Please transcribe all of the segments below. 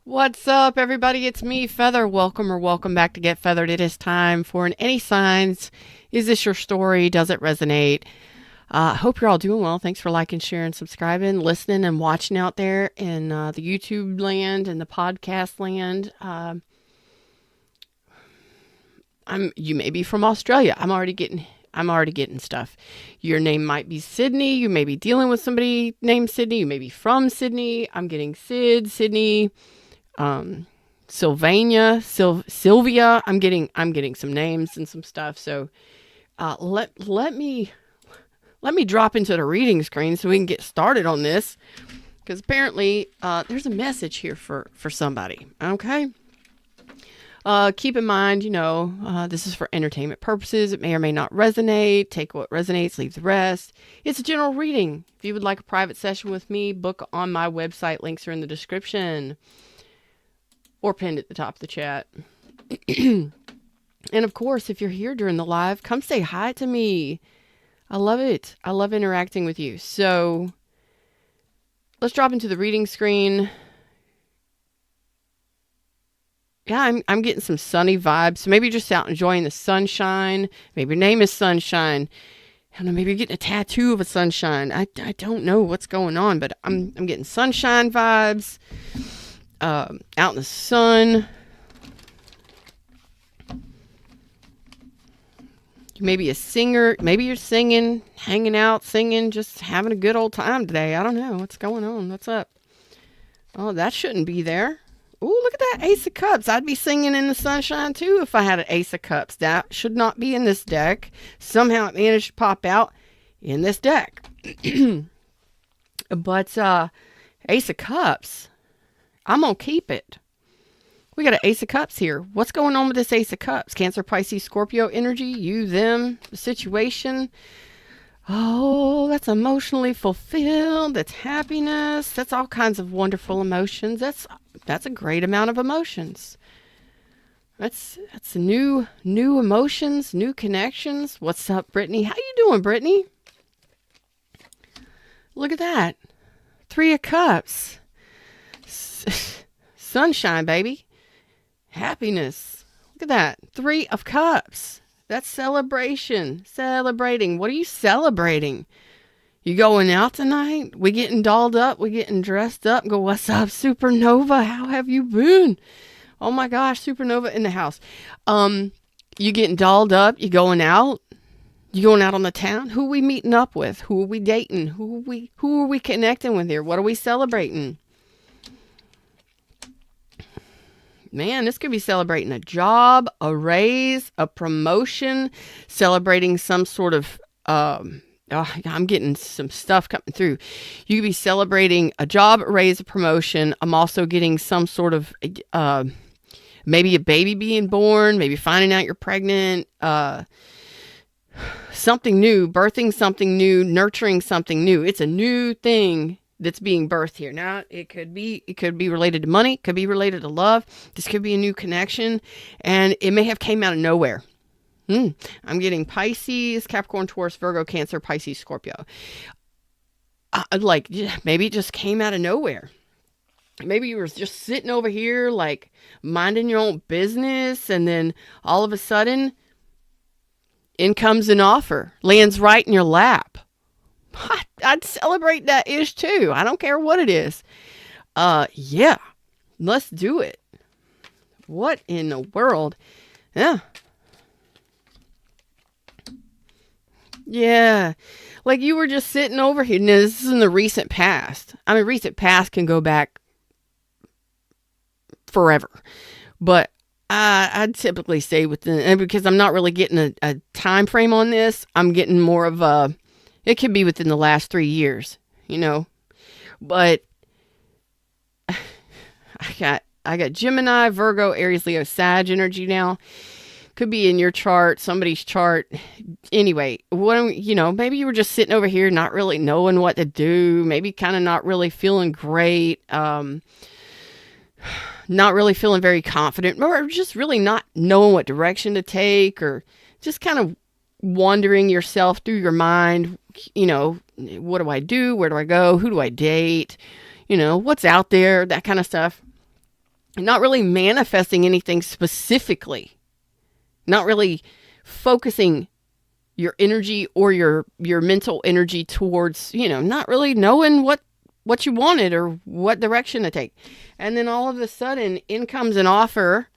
What's up, everybody? It's me, Feather. Welcome back to Get Feathered. It is time for an Any Signs. Is this your story? Does it resonate? Hope you're all doing well. Thanks for liking, sharing, subscribing, listening, and watching out there in the YouTube land and the podcast land. You may be from Australia. I'm already getting stuff. Your name might be Sydney. You may be dealing with somebody named Sydney. You may be from Sydney. I'm getting Sydney. Sylvania, Sylvia. I'm getting some names and some stuff. So let me drop into the reading screen so we can get started on this. Because apparently there's a message here for somebody. Okay. Keep in mind, this is for entertainment purposes. It may or may not resonate. Take what resonates, leave the rest. It's a general reading. If you would like a private session with me, book on my website. Links are in the description or pinned at the top of the chat. And of course, if you're here during the live, come say hi to me. I love it. I love interacting with you. So let's drop into the reading screen. Yeah, I'm getting some sunny vibes. So maybe you're just out enjoying the sunshine. Maybe your name is Sunshine. I don't know, maybe you're getting a tattoo of a sunshine. I don't know what's going on, but I'm getting sunshine vibes. Out in the sun. You may be a singer. Maybe you're singing, hanging out, singing, just having a good old time today. I don't know. What's going on? What's up? Oh, that shouldn't be there. Ooh, look at that Ace of Cups. I'd be singing in the sunshine too if I had an Ace of Cups. That should not be in this deck. Somehow it managed to pop out in this deck. But Ace of Cups, I'm going to keep it. We got an Ace of Cups here. What's going on with this Ace of Cups? Cancer, Pisces, Scorpio energy, you, them, the situation. Oh, that's emotionally fulfilled. That's happiness. That's all kinds of wonderful emotions. That's a great amount of emotions. That's new emotions, new connections. What's up, Brittany? How you doing, Brittany? Look at that. 3 of Cups. Sunshine, baby. Happiness. Look at that. 3 of Cups. That's celebration. Celebrating. What are you celebrating? You going out tonight? We getting dolled up? We getting dressed up? Go, what's up, Supernova? How have you been? Oh my gosh, Supernova in the house. You getting dolled up? You going out? You going out on the town? Who are we meeting up with? Who are we dating? Who are we connecting with here? What are we celebrating? Man, this could be celebrating a job, a raise, a promotion, celebrating some sort of, I'm getting some stuff coming through. You could be celebrating a job, a raise, a promotion. I'm also getting some sort of, maybe a baby being born, maybe finding out you're pregnant, something new, birthing something new, nurturing something new. It's a new thing that's being birthed here. Now, it could be related to money, could be related to love. This could be a new connection, and it may have came out of nowhere. I'm getting Pisces, Capricorn, Taurus, Virgo, Cancer, Pisces, Scorpio. Maybe it just came out of nowhere. Maybe you were just sitting over here, like, minding your own business, and then all of a sudden, in comes an offer, lands right in your lap. I'd celebrate that ish too. I don't care what it is. Yeah, let's do it. What in the world? Yeah. Yeah. Like you were just sitting over here. Now, this is in the recent past. I mean, recent past can go back forever. But I'd typically say within, because I'm not really getting a time frame on this, I'm getting more of a, it could be within the last 3 years, but I got Gemini, Virgo, Aries, Leo, Sag energy now. Could be in your chart, somebody's chart. Anyway, maybe you were just sitting over here, not really knowing what to do. Maybe kind of not really feeling great. Not really feeling very confident, or just really not knowing what direction to take, or just kind of wandering yourself through your mind. What do I do? Where do I go? Who do I date? What's out there? That kind of stuff. not really manifesting anything specifically, not really focusing your energy or your mental energy towards, not really knowing what you wanted or what direction to take. And then all of a sudden, in comes an offer.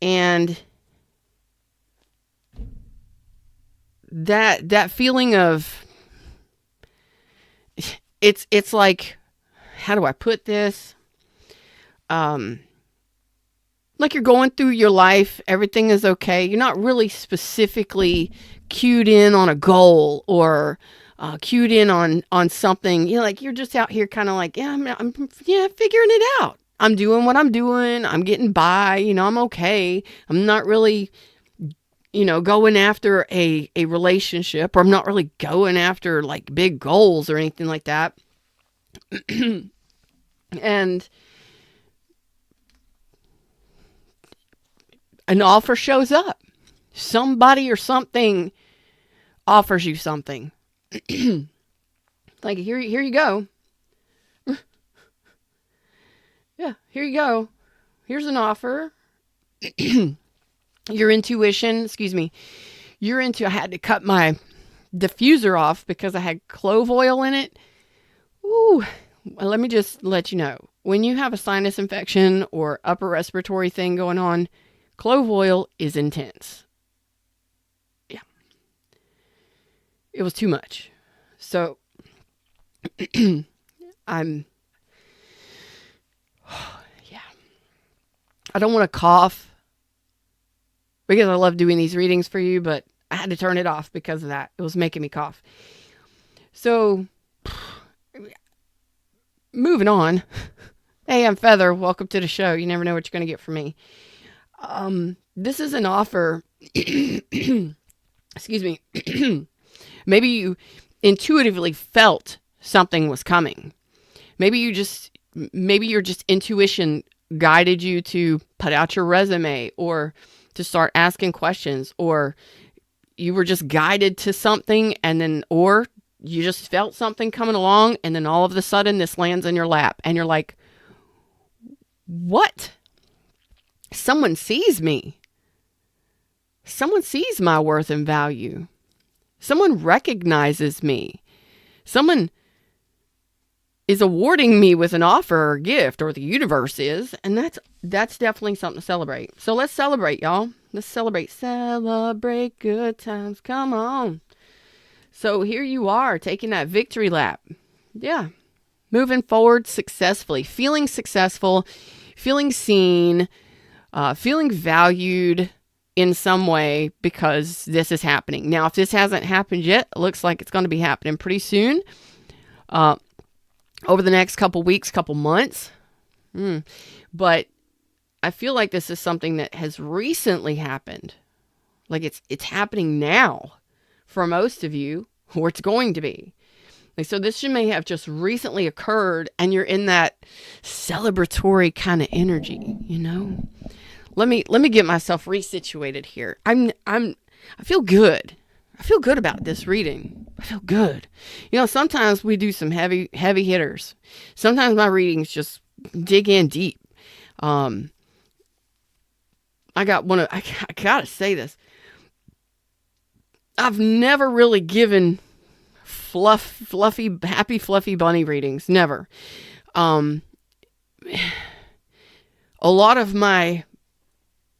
And that feeling of, it's like, how do I put this? Like you're going through your life, everything is okay. You're not really specifically cued in on a goal or cued in on something. You're just out here kind of like, I'm figuring it out. I'm doing what I'm doing. I'm getting by. I'm okay. I'm not really, going after a relationship, or I'm not really going after like big goals or anything like that. And an offer shows up. Somebody or something offers you something. Like, here you go. Yeah, here you go. Here's an offer. Your intuition, I had to cut my diffuser off because I had clove oil in it. Ooh, well, let me just let you know. When you have a sinus infection or upper respiratory thing going on, clove oil is intense. Yeah. It was too much. So, I don't want to cough because I love doing these readings for you, but I had to turn it off because of that. It was making me cough. So, moving on. Hey, I'm Feather. Welcome to the show. You never know what you're going to get from me. This is an offer. Excuse me. Maybe you intuitively felt something was coming. Maybe your just intuition guided you to put out your resume or to start asking questions, or you were just guided to something, or you just felt something coming along, and then all of a sudden this lands in your lap and you're like, what? Someone sees me. Someone sees my worth and value. Someone recognizes me. Someone is awarding me with an offer or gift, or the universe is, and that's definitely something to celebrate. So let's celebrate, y'all. Let's celebrate good times. Come on. So here you are, taking that victory lap. Yeah. Moving forward successfully, feeling successful, feeling seen, feeling valued in some way because this is happening. Now, if this hasn't happened yet, it looks like it's going to be happening pretty soon. Over the next couple weeks, couple months. But I feel like this is something that has recently happened. Like it's happening now for most of you, or it's going to be. Like, so this may have just recently occurred, and you're in that celebratory kind of energy, Let me get myself resituated here. I feel good. I feel good about this reading. I feel good. Sometimes we do some heavy hitters. Sometimes my readings just dig in deep. I gotta say this. I've never really given happy, fluffy bunny readings. Never. A lot of my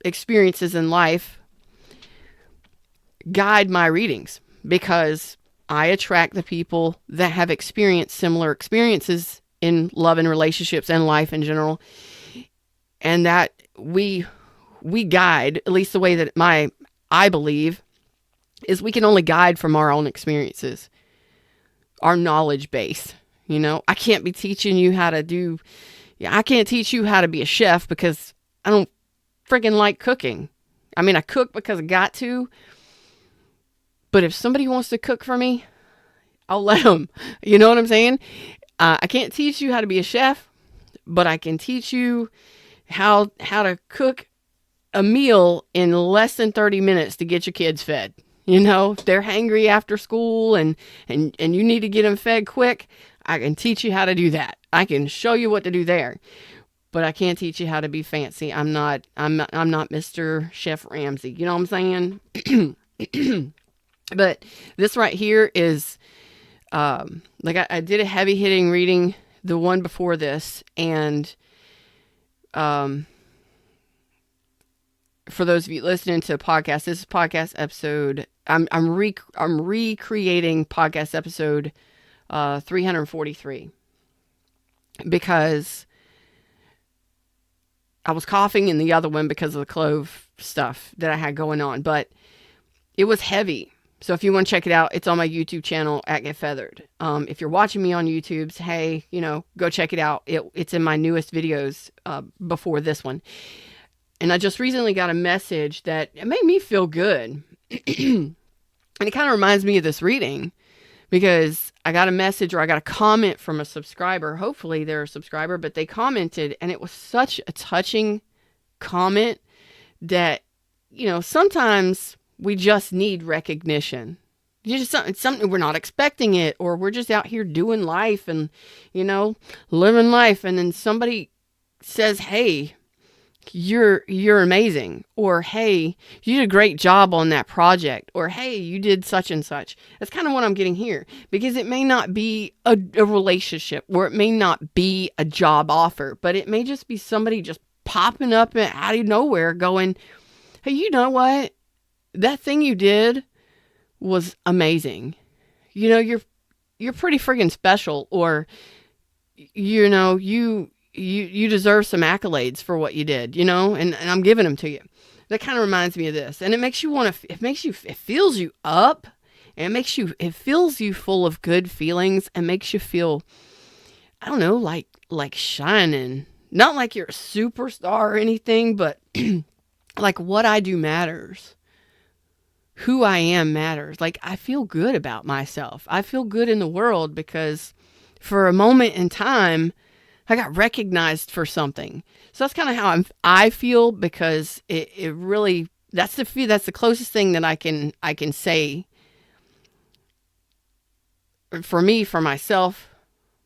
experiences in life guide my readings because I attract the people that have experienced similar experiences in love and relationships and life in general. And that we guide, at least the way that I believe, is we can only guide from our own experiences, our knowledge base. I can't be teaching you how to do, I can't teach you how to be a chef because I don't freaking like cooking. I mean, I cook because I got to, but if somebody wants to cook for me, I'll let them. You know what I'm saying? I can't teach you how to be a chef, but I can teach you how to cook a meal in less than 30 minutes to get your kids fed. If they're hangry after school and you need to get them fed quick, I can teach you how to do that. I can show you what to do there. But I can't teach you how to be fancy. I'm not Mr. Chef Ramsay. You know what I'm saying? But this right here is, like I did a heavy hitting reading, the one before this. And, for those of you listening to the podcast, this is podcast episode. I'm recreating podcast episode, 343, because I was coughing in the other one because of the clove stuff that I had going on, but it was heavy. So if you want to check it out, it's on my YouTube channel at Get Feathered. If you're watching me on YouTube, hey, go check it out. It's in my newest videos, before this one. And I just recently got a message that it made me feel good. And it kind of reminds me of this reading, because I got a message, or I got a comment from a subscriber. Hopefully they're a subscriber, but they commented, and it was such a touching comment that, sometimes we just need recognition. It's something we're not expecting it, or we're just out here doing life and, living life. And then somebody says, hey, you're amazing, or hey, you did a great job on that project, or hey, you did such and such. That's kind of what I'm getting here, because it may not be a relationship, or it may not be a job offer, but it may just be somebody just popping up out of nowhere going, hey, you know what? That thing you did was amazing. You're pretty friggin' special, or, you deserve some accolades for what you did, and I'm giving them to you. That kind of reminds me of this. And it makes you it fills you up, and it fills you full of good feelings, and makes you feel, I don't know, like shining. Not like you're a superstar or anything, but like what I do matters. Who I am matters. Like, I feel good about myself. I feel good in the world, because for a moment in time, I got recognized for something. So that's kind of how I feel, because it really, that's the closest thing that I can say for me, for myself,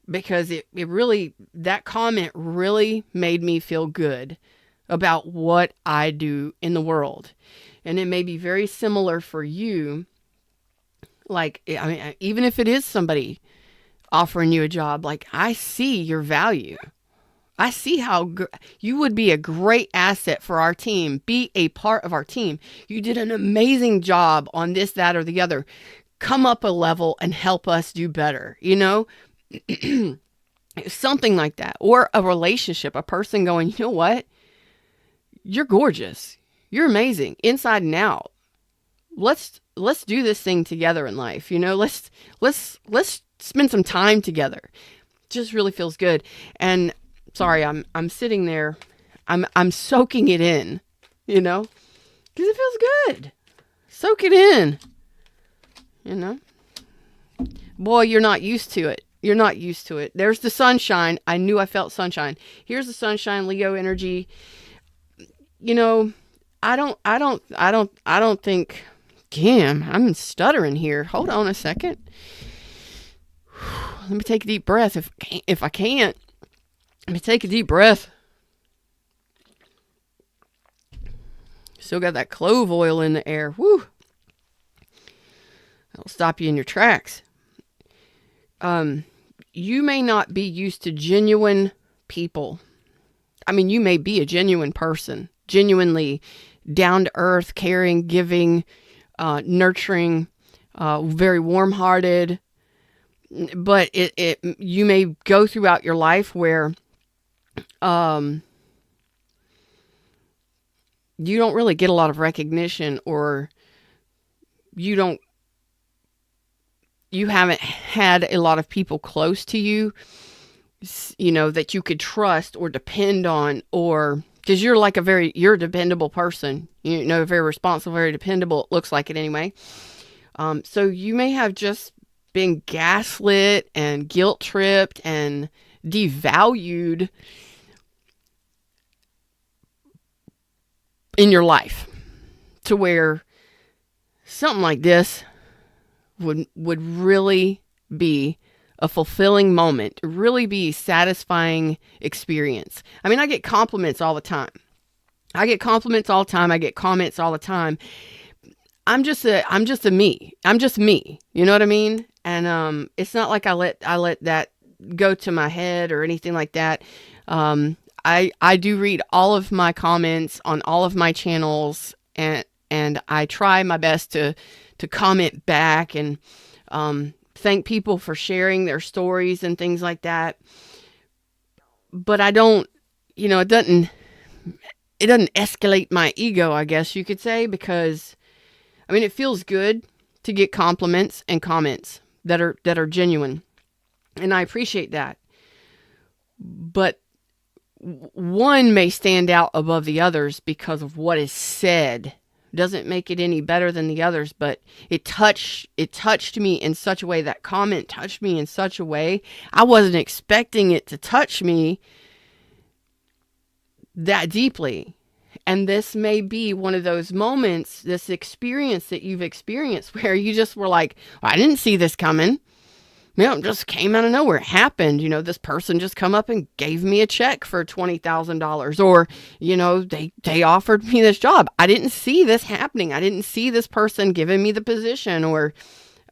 because it really, that comment really made me feel good about what I do in the world. And it may be very similar for you. Like, I mean, even if it is somebody offering you a job, like, I see your value. I see how you would be a great asset for our team. Be a part of our team. You did an amazing job on this, that, or the other. Come up a level and help us do better. Something like that. Or a relationship, a person going, you know what? You're gorgeous. You're amazing inside and out. Let's do this thing together in life. Let's spend some time together. Just really feels good. And sorry, I'm sitting there. I'm soaking it in, because it feels good. Soak it in, Boy, you're not used to it. You're not used to it. There's the sunshine. I knew I felt sunshine. Here's the sunshine, Leo energy. I don't think, damn, I'm stuttering here. Hold on a second. Let me take a deep breath. If I can't, let me take a deep breath. Still got that clove oil in the air. Woo. That'll stop you in your tracks. You may not be used to genuine people. I mean, you may be a genuine person, genuinely down to earth, caring, giving, nurturing, very warm-hearted. But you may go throughout your life where you don't really get a lot of recognition, or you haven't had a lot of people close to you, that you could trust or depend on, or because you're a dependable person, very responsible, very dependable. It looks like it anyway. So you may have just been gaslit and guilt tripped and devalued in your life, to where something like this would really be a fulfilling moment, really be a satisfying experience. I mean, I get compliments all the time. I get compliments all the time. I get comments all the time. I'm just me. I'm just me. You know what I mean? And it's not like I let that go to my head or anything like that. I do read all of my comments on all of my channels, and I try my best to comment back and thank people for sharing their stories and things like that. But I don't, it doesn't escalate my ego, I guess you could say, because I mean, it feels good to get compliments and comments that are genuine, and I appreciate that. But one may stand out above the others because of what is said. Doesn't make it any better than the others, but it touched me in such a way. That comment touched me in such a way. I wasn't expecting it to touch me that deeply. And this may be one of those moments, this experience that you've experienced where you just were like, well, I didn't see this coming. It just came out of nowhere. It happened. This person just come up and gave me a check for $20,000, or, they offered me this job. I didn't see this happening. I didn't see this person giving me the position, or,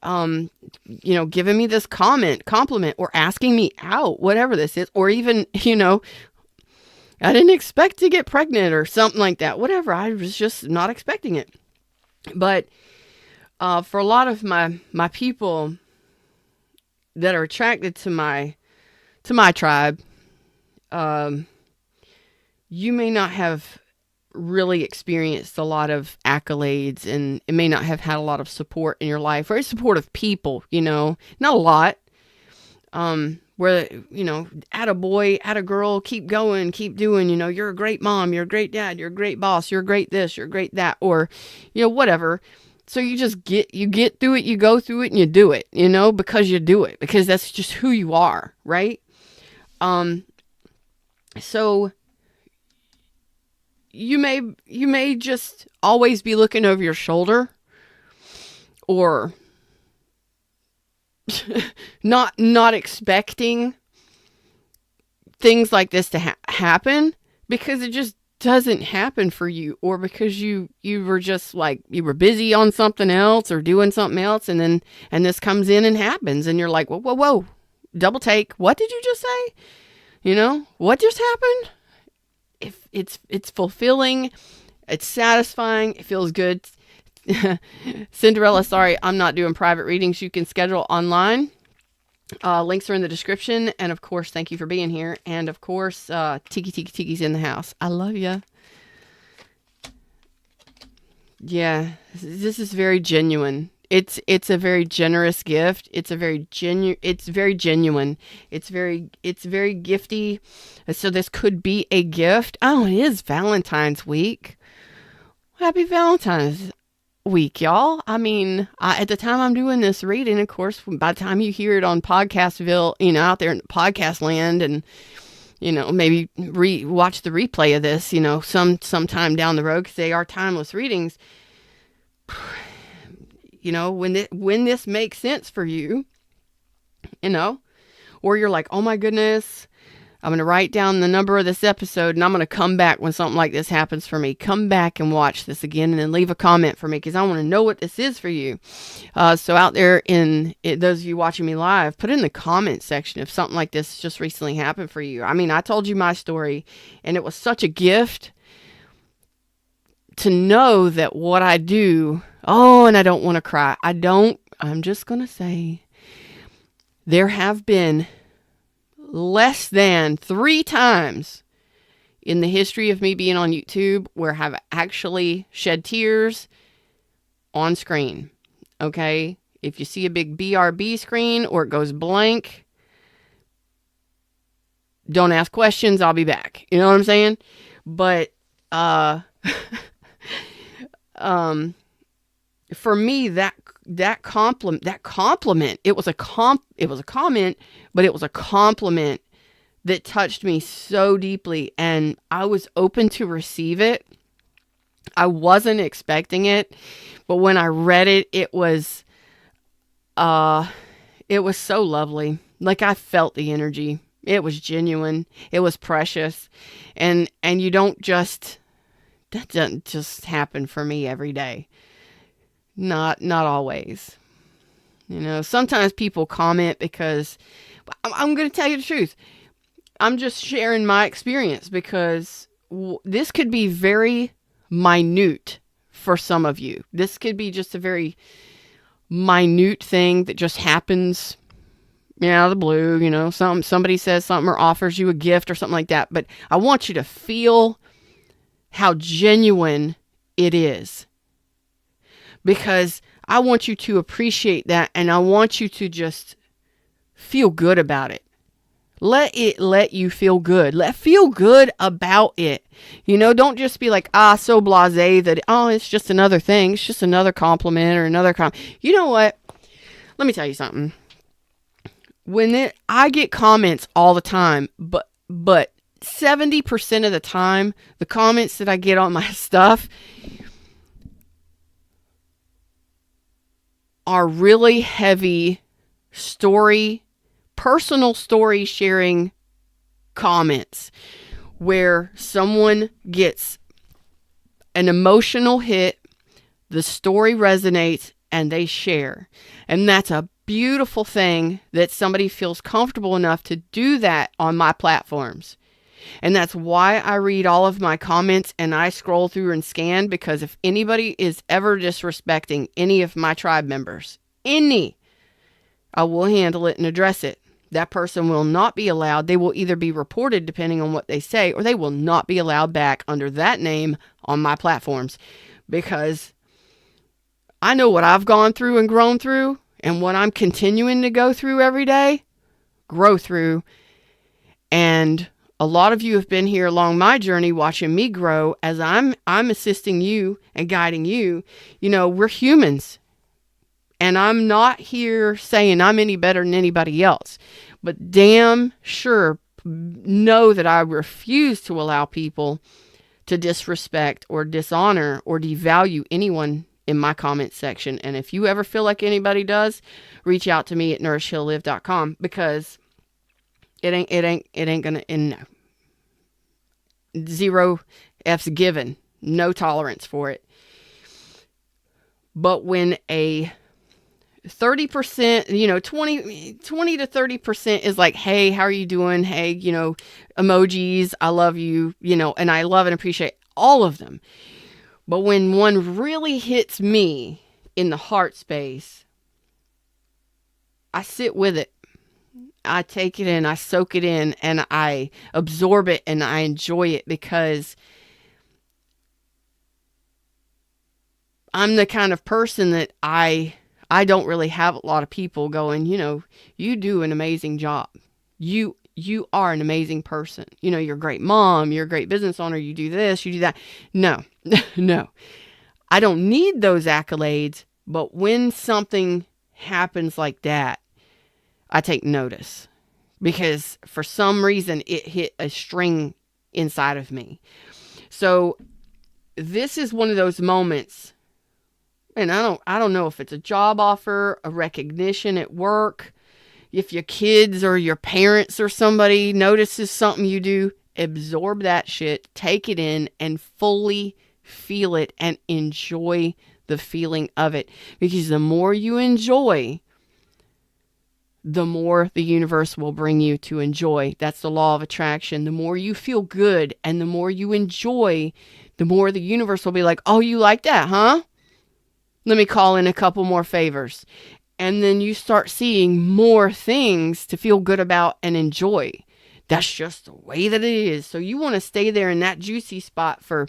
giving me this compliment, or asking me out, whatever this is, or even, I didn't expect to get pregnant or something like that. Whatever. I was just not expecting it. But, for a lot of my people that are attracted to my tribe, you may not have really experienced a lot of accolades, and it may not have had a lot of support in your life. Very supportive people, not a lot. Where, atta boy, atta girl, keep going, keep doing, you're a great mom, you're a great dad, you're a great boss, you're a great this, you're a great that, or, whatever. So you just get through it, you go through it, and you do it, because you do it, because that's just who you are, right? So you may just always be looking over your shoulder, or not expecting things like this to happen, because it just doesn't happen for you, or because you were just like, you were busy on something else or doing something else, and this comes in and happens, and you're like, whoa, double take. What did you just say? What just happened? If it's fulfilling, it's satisfying, it feels good. Cinderella, sorry, I'm not doing private readings. You can schedule online. Links are in the description. And of course, thank you for being here. And of course, Tiki's in the house. I love you. Yeah, this is very genuine. It's a very generous gift. It's very genuine. It's very gifty. So this could be a gift. Oh, it is Valentine's week. Happy Valentine's week, y'all. I mean, at the time I'm doing this reading, of course, by the time you hear it on Podcastville, out there in podcast land, and maybe watch the replay of this, sometime down the road, because they are timeless readings. When this makes sense for you, or you're like, oh my goodness, I'm going to write down the number of this episode, and I'm going to come back when something like this happens for me. Come back and watch this again, and then leave a comment for me, because I want to know what this is for you. So out there those of you watching me live, put in the comment section if something like this just recently happened for you. I mean, I told you my story, and it was such a gift to know that what I do, and I don't want to cry. I'm just going to say, there have been less than 3 times in the history of me being on YouTube where I've actually shed tears on screen. Okay? If you see a big BRB screen or it goes blank, don't ask questions. I'll be back. You know what I'm saying? But, for me, that compliment, it was a comment, but it was a compliment that touched me so deeply, and I was open to receive it. I wasn't expecting it, but when I read it, it was It was so lovely. Like, I felt the energy. It was genuine. It was precious. And you don't just, that doesn't just happen for me every day. Not always. You know, sometimes people comment because I'm going to tell you the truth. I'm just sharing my experience because this could be very minute for some of you. This could be just a very minute thing that just happens, out of the blue, somebody says something or offers you a gift or something like that. But I want you to feel how genuine it is, because I want you to appreciate that, and I want you to just feel good about it. Let it let you feel good. Feel good about it. Don't just be like, so blasé that, it's just another thing. It's just another compliment or another compliment. You know what? Let me tell you something. I get comments all the time, but 70% of the time, the comments that I get on my stuff are really heavy personal story sharing comments where someone gets an emotional hit, the story resonates, and they share. And that's a beautiful thing that somebody feels comfortable enough to do that on my platforms. And that's why I read all of my comments and I scroll through and scan, because if anybody is ever disrespecting any of my tribe members, I will handle it and address it. That person will not be allowed. They will either be reported depending on what they say, or they will not be allowed back under that name on my platforms, because I know what I've gone through and grown through, and what I'm continuing to go through every day, grow through. And a lot of you have been here along my journey watching me grow as I'm assisting you and guiding you. We're humans. And I'm not here saying I'm any better than anybody else. But damn sure know that I refuse to allow people to disrespect or dishonor or devalue anyone in my comment section. And if you ever feel like anybody does, reach out to me at nourishheallive.com, because it ain't gonna end. No. 0 F's given. No tolerance for it. But when a 30%, 20 to 30% is like, hey, how are you doing? Hey, emojis, I love you, and I love and appreciate all of them. But when one really hits me in the heart space, I sit with it. I take it in, I soak it in, and I absorb it, and I enjoy it, because I'm the kind of person that I don't really have a lot of people going, you do an amazing job. You are an amazing person. You're a great mom. You're a great business owner. You do this, you do that. No, no. I don't need those accolades. But when something happens like that, I take notice, because for some reason it hit a string inside of me. So this is one of those moments. And I don't know if it's a job offer, a recognition at work, if your kids or your parents or somebody notices something you do, absorb that shit, take it in, and fully feel it and enjoy the feeling of it. Because the more you enjoy, the more the universe will bring you to enjoy. That's the law of attraction. The more you feel good and the more you enjoy, the more the universe will be like, oh, you like that, huh? Let me call in a couple more favors. And then you start seeing more things to feel good about and enjoy. That's just the way that it is. So you want to stay there in that juicy spot for,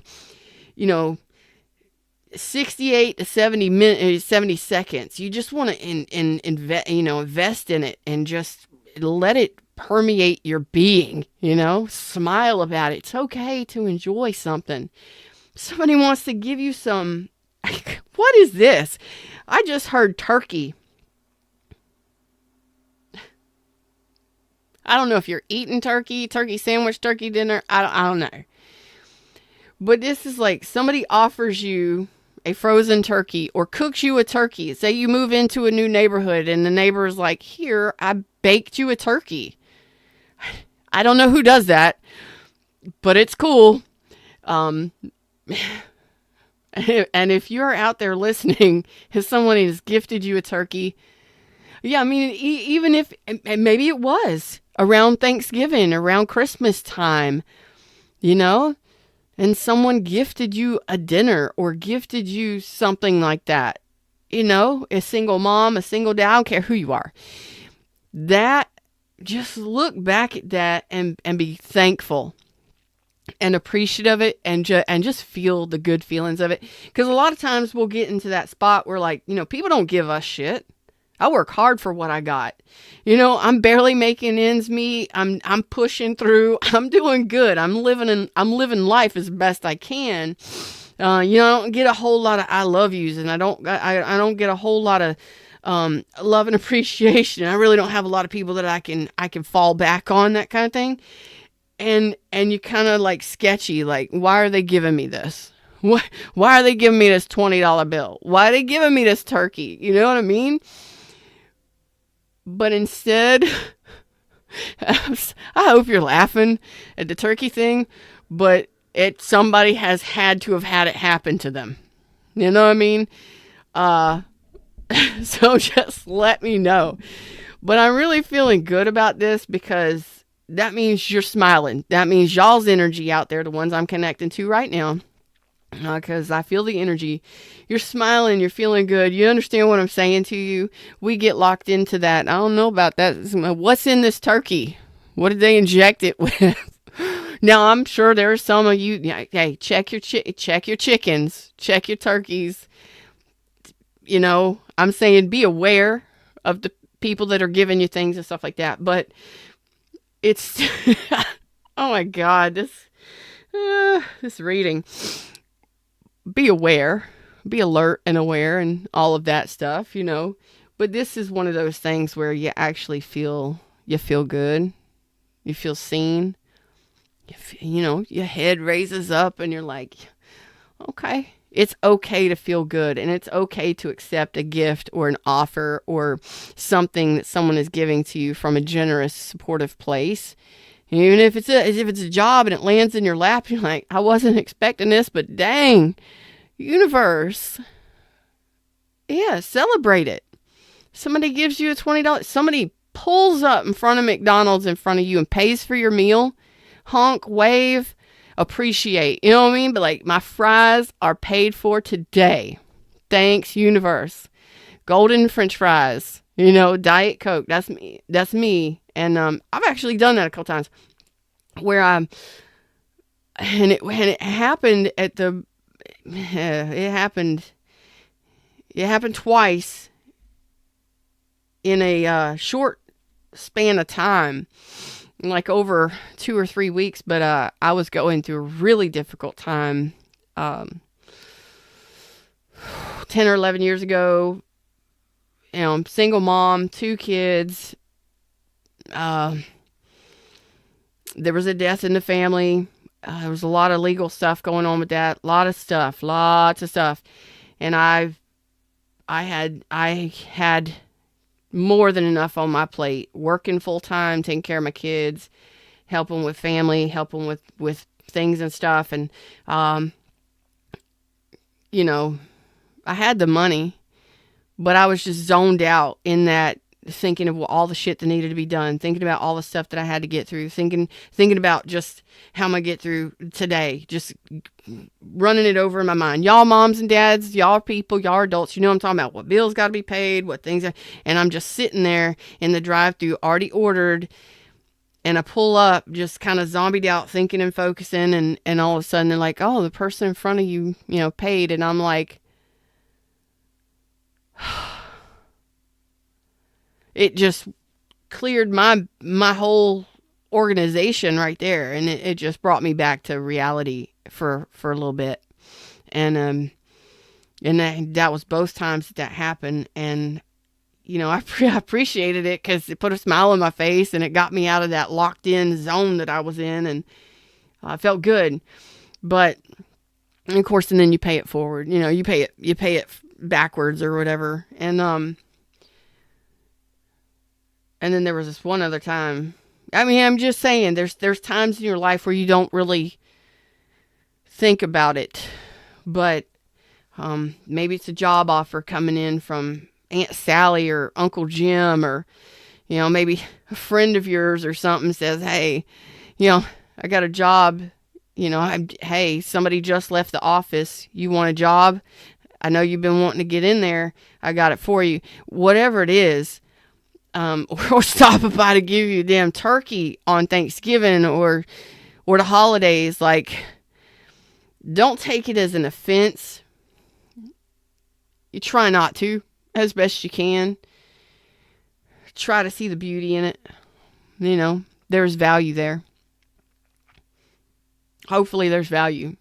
68 to 70 minutes, 70 seconds. You just want to invest in it and just let it permeate your being, smile about it. It's okay to enjoy something. Somebody wants to give you some. What is this? I just heard turkey. I don't know if you're eating turkey sandwich, turkey dinner. I don't know. But this is like somebody offers you, a frozen turkey or cooks you a turkey. Say you move into a new neighborhood and the neighbor is like, here, I baked you a turkey. I don't know who does that, but it's cool. Um, and if you're out there listening, if someone has gifted you a turkey, yeah, I mean, even if, and maybe it was around Thanksgiving, around Christmas time, you know, and someone gifted you a dinner or gifted you something like that, you know, a single mom, a single dad, I don't care who you are, that, just look back at that and be thankful and appreciative of it and just feel the good feelings of it. Because a lot of times we'll get into that spot where, like, you know, people don't give us shit. I work hard for what I got. You know, I'm barely making ends meet. I'm pushing through. I'm doing good. I'm living life as best I can. You know, I don't get a whole lot of I love yous, and I don't get a whole lot of love and appreciation. I really don't have a lot of people that I can fall back on, that kind of thing. And you kind of like sketchy, like, why are they giving me this? Why are they giving me this $20 bill? Why are they giving me this turkey? You know what I mean? But instead, I hope you're laughing at the turkey thing, but somebody has had to have had it happen to them. You know what I mean? So just let me know. But I'm really feeling good about this because that means you're smiling. That means y'all's energy out there, the ones I'm connecting to right now, because I feel the energy. You're smiling. You're feeling good. You understand what I'm saying to you? We get locked into that. I don't know about that. What's in this turkey? What did they inject it with? Now, I'm sure there are some of you, hey, check your chickens, check your turkeys. You know, I'm saying be aware of the people that are giving you things and stuff like that. But it's, oh my God, this reading. Be aware, be alert and aware and all of that stuff, you know. But this is one of those things where you actually feel good. You feel seen. You know, your head raises up and you're like, okay. It's okay to feel good, and it's okay to accept a gift or an offer or something that someone is giving to you from a generous, supportive place. And even if it's a job and it lands in your lap, you're like, I wasn't expecting this, but dang, universe. Yeah, celebrate it. Somebody gives you a $20. Somebody pulls up in front of McDonald's in front of you and pays for your meal. Honk, wave. Appreciate, you know what I mean? But like, my fries are paid for today. Thanks, universe. Golden French fries, you know, Diet Coke. That's me. And I've actually done that a couple times where and it happened it happened twice in a short span of time. Like over 2 or 3 weeks, but I was going through a really difficult time 10 or 11 years ago. You know, I'm single mom, 2 kids. There was a death in the family. There was a lot of legal stuff going on with that. Lots of stuff. And I had more than enough on my plate, working full time, taking care of my kids, helping with family, helping with things and stuff. And, you know, I had the money, but I was just zoned out in that, thinking of all the shit that needed to be done, thinking about all the stuff that I had to get through, thinking about just how I'm going to get through today, just running it over in my mind. Y'all moms and dads, y'all people, y'all adults, you know what I'm talking about, what bills got to be paid, what things are, and I'm just sitting there in the drive-thru already ordered, and I pull up just kind of zombied out, thinking and focusing, and all of a sudden they're like, oh, the person in front of you, you know, paid, and I'm like, it just cleared my whole organization right there. And it just brought me back to reality for a little bit. And that was both times that happened. And, you know, I appreciated it because it put a smile on my face and it got me out of that locked in zone that I was in. And I felt good. But And of course, and then you pay it forward. You pay it backwards or whatever. And then there was this one other time. I mean, I'm just saying, there's times in your life where you don't really think about it, but maybe it's a job offer coming in from Aunt Sally or Uncle Jim, or maybe a friend of yours or something says, "Hey, I got a job. Hey, somebody just left the office. You want a job? I know you've been wanting to get in there. I got it for you." Whatever it is. Or stopping by to give you a damn turkey on Thanksgiving or the holidays. Like, don't take it as an offense. You try not to, as best you can. Try to see the beauty in it. There's value there. Hopefully there's value.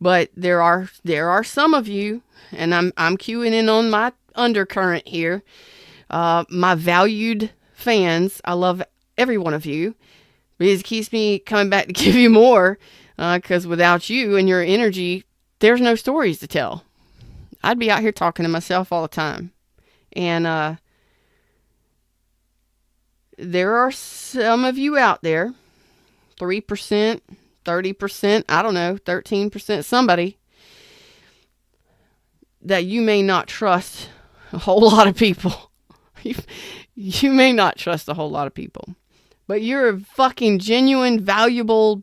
But there are some of you, and I'm cueing in on my undercurrent here. My valued fans, I love every one of you, because it keeps me coming back to give you more, because without you and your energy, there's no stories to tell. I'd be out here talking to myself all the time. And there are some of you out there, 3%, 30%, I don't know, 13%, somebody, that you may not trust a whole lot of people. You may not trust a whole lot of people, but you're a fucking genuine, valuable,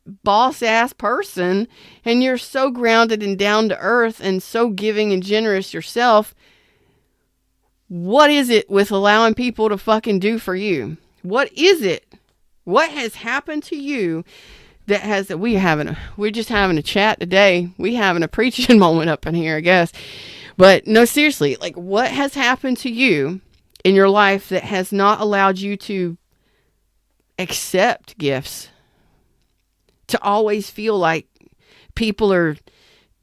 boss-ass person, and you're so grounded and down to earth and so giving and generous yourself. What is it with allowing people to fucking do for you? What is it? What has happened to you that we're just having a chat today. We having a preaching moment up in here, I guess. But no, seriously, like, what has happened to you in your life that has not allowed you to accept gifts? To always feel like people are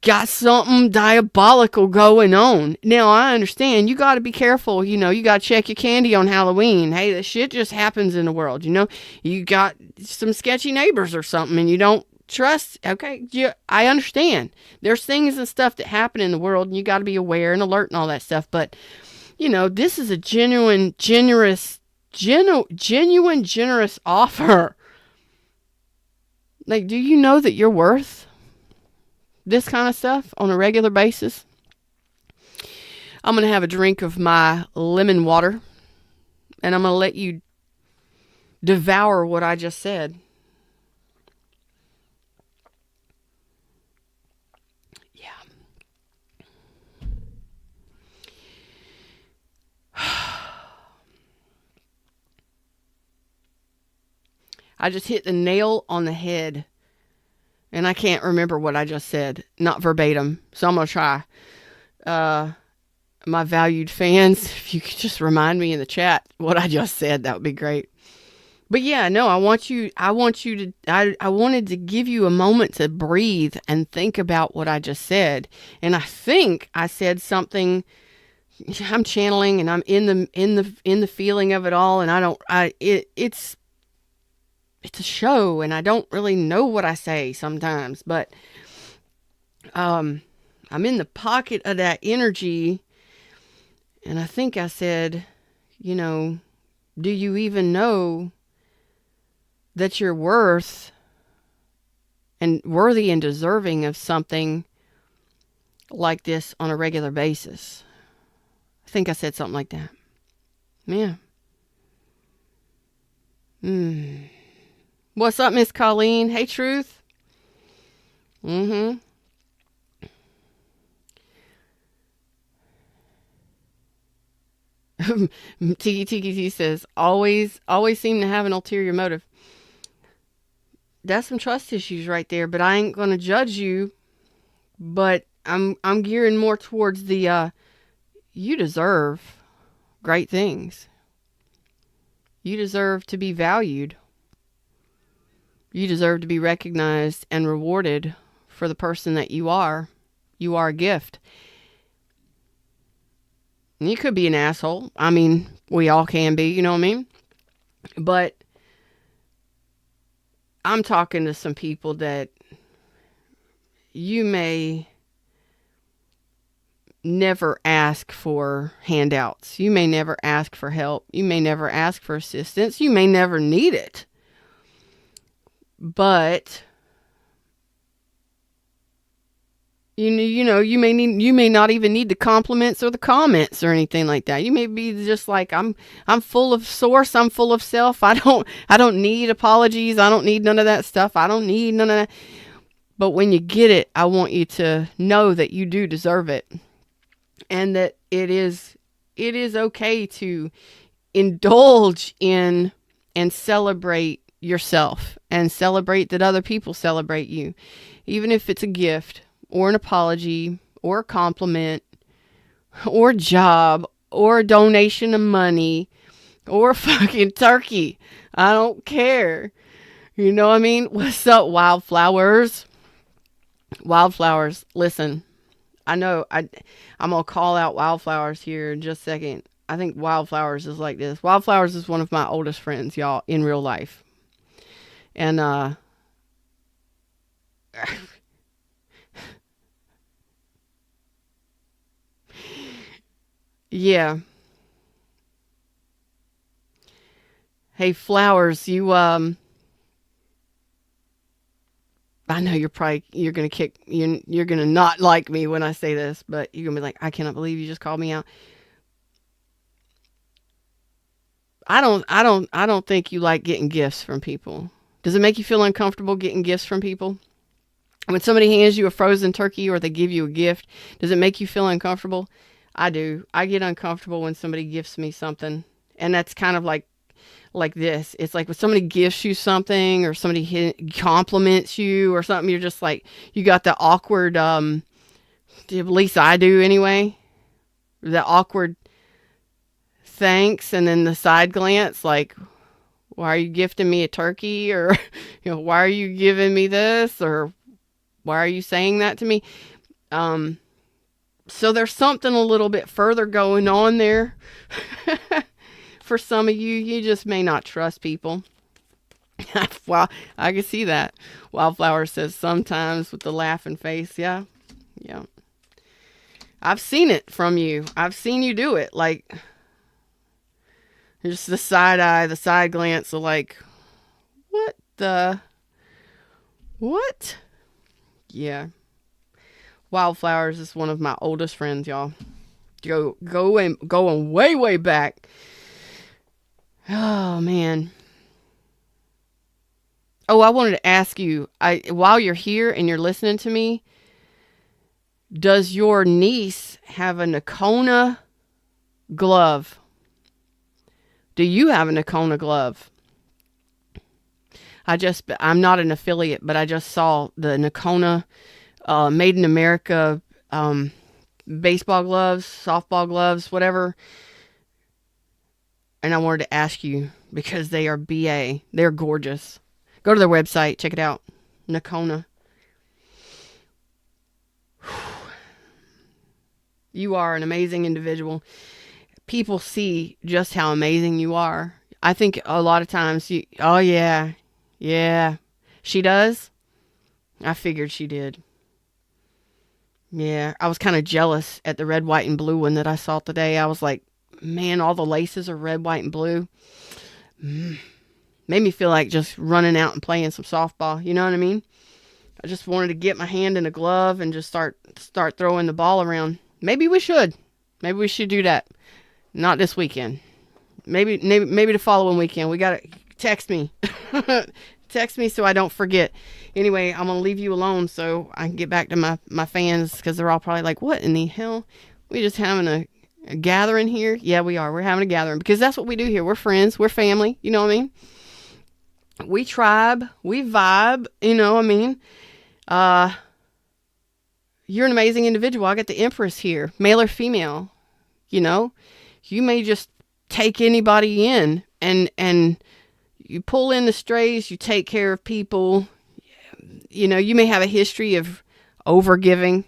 got something diabolical going on. Now, I understand you got to be careful. You got to check your candy on Halloween. Hey, this shit just happens in the world. You got some sketchy neighbors or something and you don't trust. Okay, I understand. There's things and stuff that happen in the world and you got to be aware and alert and all that stuff. But, this is a genuine, generous offer. Like, do you know that you're worth this kind of stuff on a regular basis? I'm going to have a drink of my lemon water, and I'm going to let you devour what I just said. Yeah. I just hit the nail on the head. And I can't remember what I just said. Not verbatim. So I'm going to try. My valued fans, if you could just remind me in the chat what I just said, that would be great. But yeah, no, I wanted to give you a moment to breathe and think about what I just said. And I think I said something. I'm channeling and I'm in the feeling of it all. And it's a show and I don't really know what I say sometimes, but I'm in the pocket of that energy. And I think I said, do you even know that you're worth and worthy and deserving of something like this on a regular basis? I think I said something like that. Yeah. What's up, Miss Colleen? Hey, Truth. Tiki says, always seem to have an ulterior motive. That's some trust issues right there, but I ain't going to judge you. But I'm gearing more towards the, you deserve great things. You deserve to be valued. You deserve to be recognized and rewarded for the person that you are. You are a gift. And you could be an asshole. I mean, we all can be, you know what I mean? But I'm talking to some people that, you may never ask for handouts. You may never ask for help. You may never ask for assistance. You may never need it. But you may not even need the compliments or the comments or anything like that. You may be just like, I'm full of source, I'm full of self. I don't need apologies. I don't need none of that stuff. I don't need none of that. But when you get it, I want you to know that you do deserve it. And that it is okay to indulge in and celebrate yourself and celebrate that other people celebrate you. Even if it's a gift or an apology or a compliment or a job or a donation of money or a fucking turkey. I don't care. You know what I mean? What's up, wildflowers? Wildflowers, listen. I know I'm going to call out Wildflowers here in just a second. I think Wildflowers is like this. Wildflowers is one of my oldest friends, y'all, in real life. And, yeah. Hey, Flowers, I know you're going to you're going to not like me when I say this, but you're going to be like, I cannot believe you just called me out. I don't think you like getting gifts from people. Does it make you feel uncomfortable getting gifts from people? When somebody hands you a frozen turkey or they give you a gift, does it make you feel uncomfortable? I do. I get uncomfortable when somebody gifts me something. And that's kind of like this. It's like when somebody gifts you something or somebody compliments you or something, you're just like, you got the awkward, at least I do anyway, the awkward thanks and then the side glance, like, why are you gifting me a turkey? Or, why are you giving me this? Or why are you saying that to me? So there's something a little bit further going on there. For some of you just may not trust people. Well, I can see that. Wildflower says sometimes with the laughing face. Yeah. Yeah. I've seen it from you. I've seen you do it. Like, just the side eye, the side glance of like, what? Yeah. Wildflowers is one of my oldest friends, y'all. Going way, way back. Oh, man. Oh, I wanted to ask you, while you're here and you're listening to me, does your niece have a Nakona glove? Do you have a Nakona glove? I'm not an affiliate, but I just saw the Nakona Made in America baseball gloves, softball gloves, whatever. And I wanted to ask you because they are BA. They're gorgeous. Go to their website. Check it out. Nakona. You are an amazing individual. People see just how amazing you are. I think a lot of times oh yeah. Yeah. She does? I figured she did. Yeah. I was kind of jealous at the red, white, and blue one that I saw today. I was like, man, all the laces are red, white, and blue. Made me feel like just running out and playing some softball. You know what I mean? I just wanted to get my hand in a glove and just start throwing the ball around. Maybe we should do that. Not this weekend. Maybe the following weekend. We got to text me. Text me so I don't forget. Anyway, I'm going to leave you alone so I can get back to my fans because they're all probably like, what in the hell? We just having a gathering here? Yeah, we are. We're having a gathering because that's what we do here. We're friends. We're family. You know what I mean? We tribe. We vibe. You know what I mean? You're an amazing individual. I got the Empress here, male or female. You know, you may just take anybody in and you pull in the strays. You take care of people. You know, you may have a history of overgiving,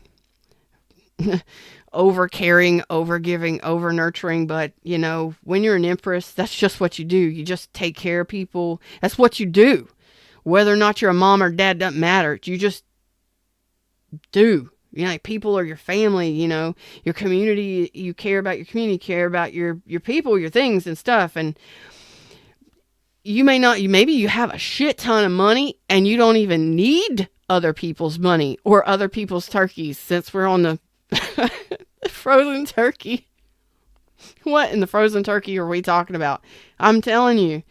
over caring, over giving, over nurturing. But, you know, when you're an Empress, that's just what you do. You just take care of people. That's what you do. Whether or not you're a mom or dad doesn't matter. You just do. You know, like people are your family, you know, your community, you care about your community, care about your people, your things and stuff. And you may not, maybe you have a shit ton of money and you don't even need other people's money or other people's turkeys, since we're on the frozen turkey. What in the frozen turkey are we talking about? I'm telling you.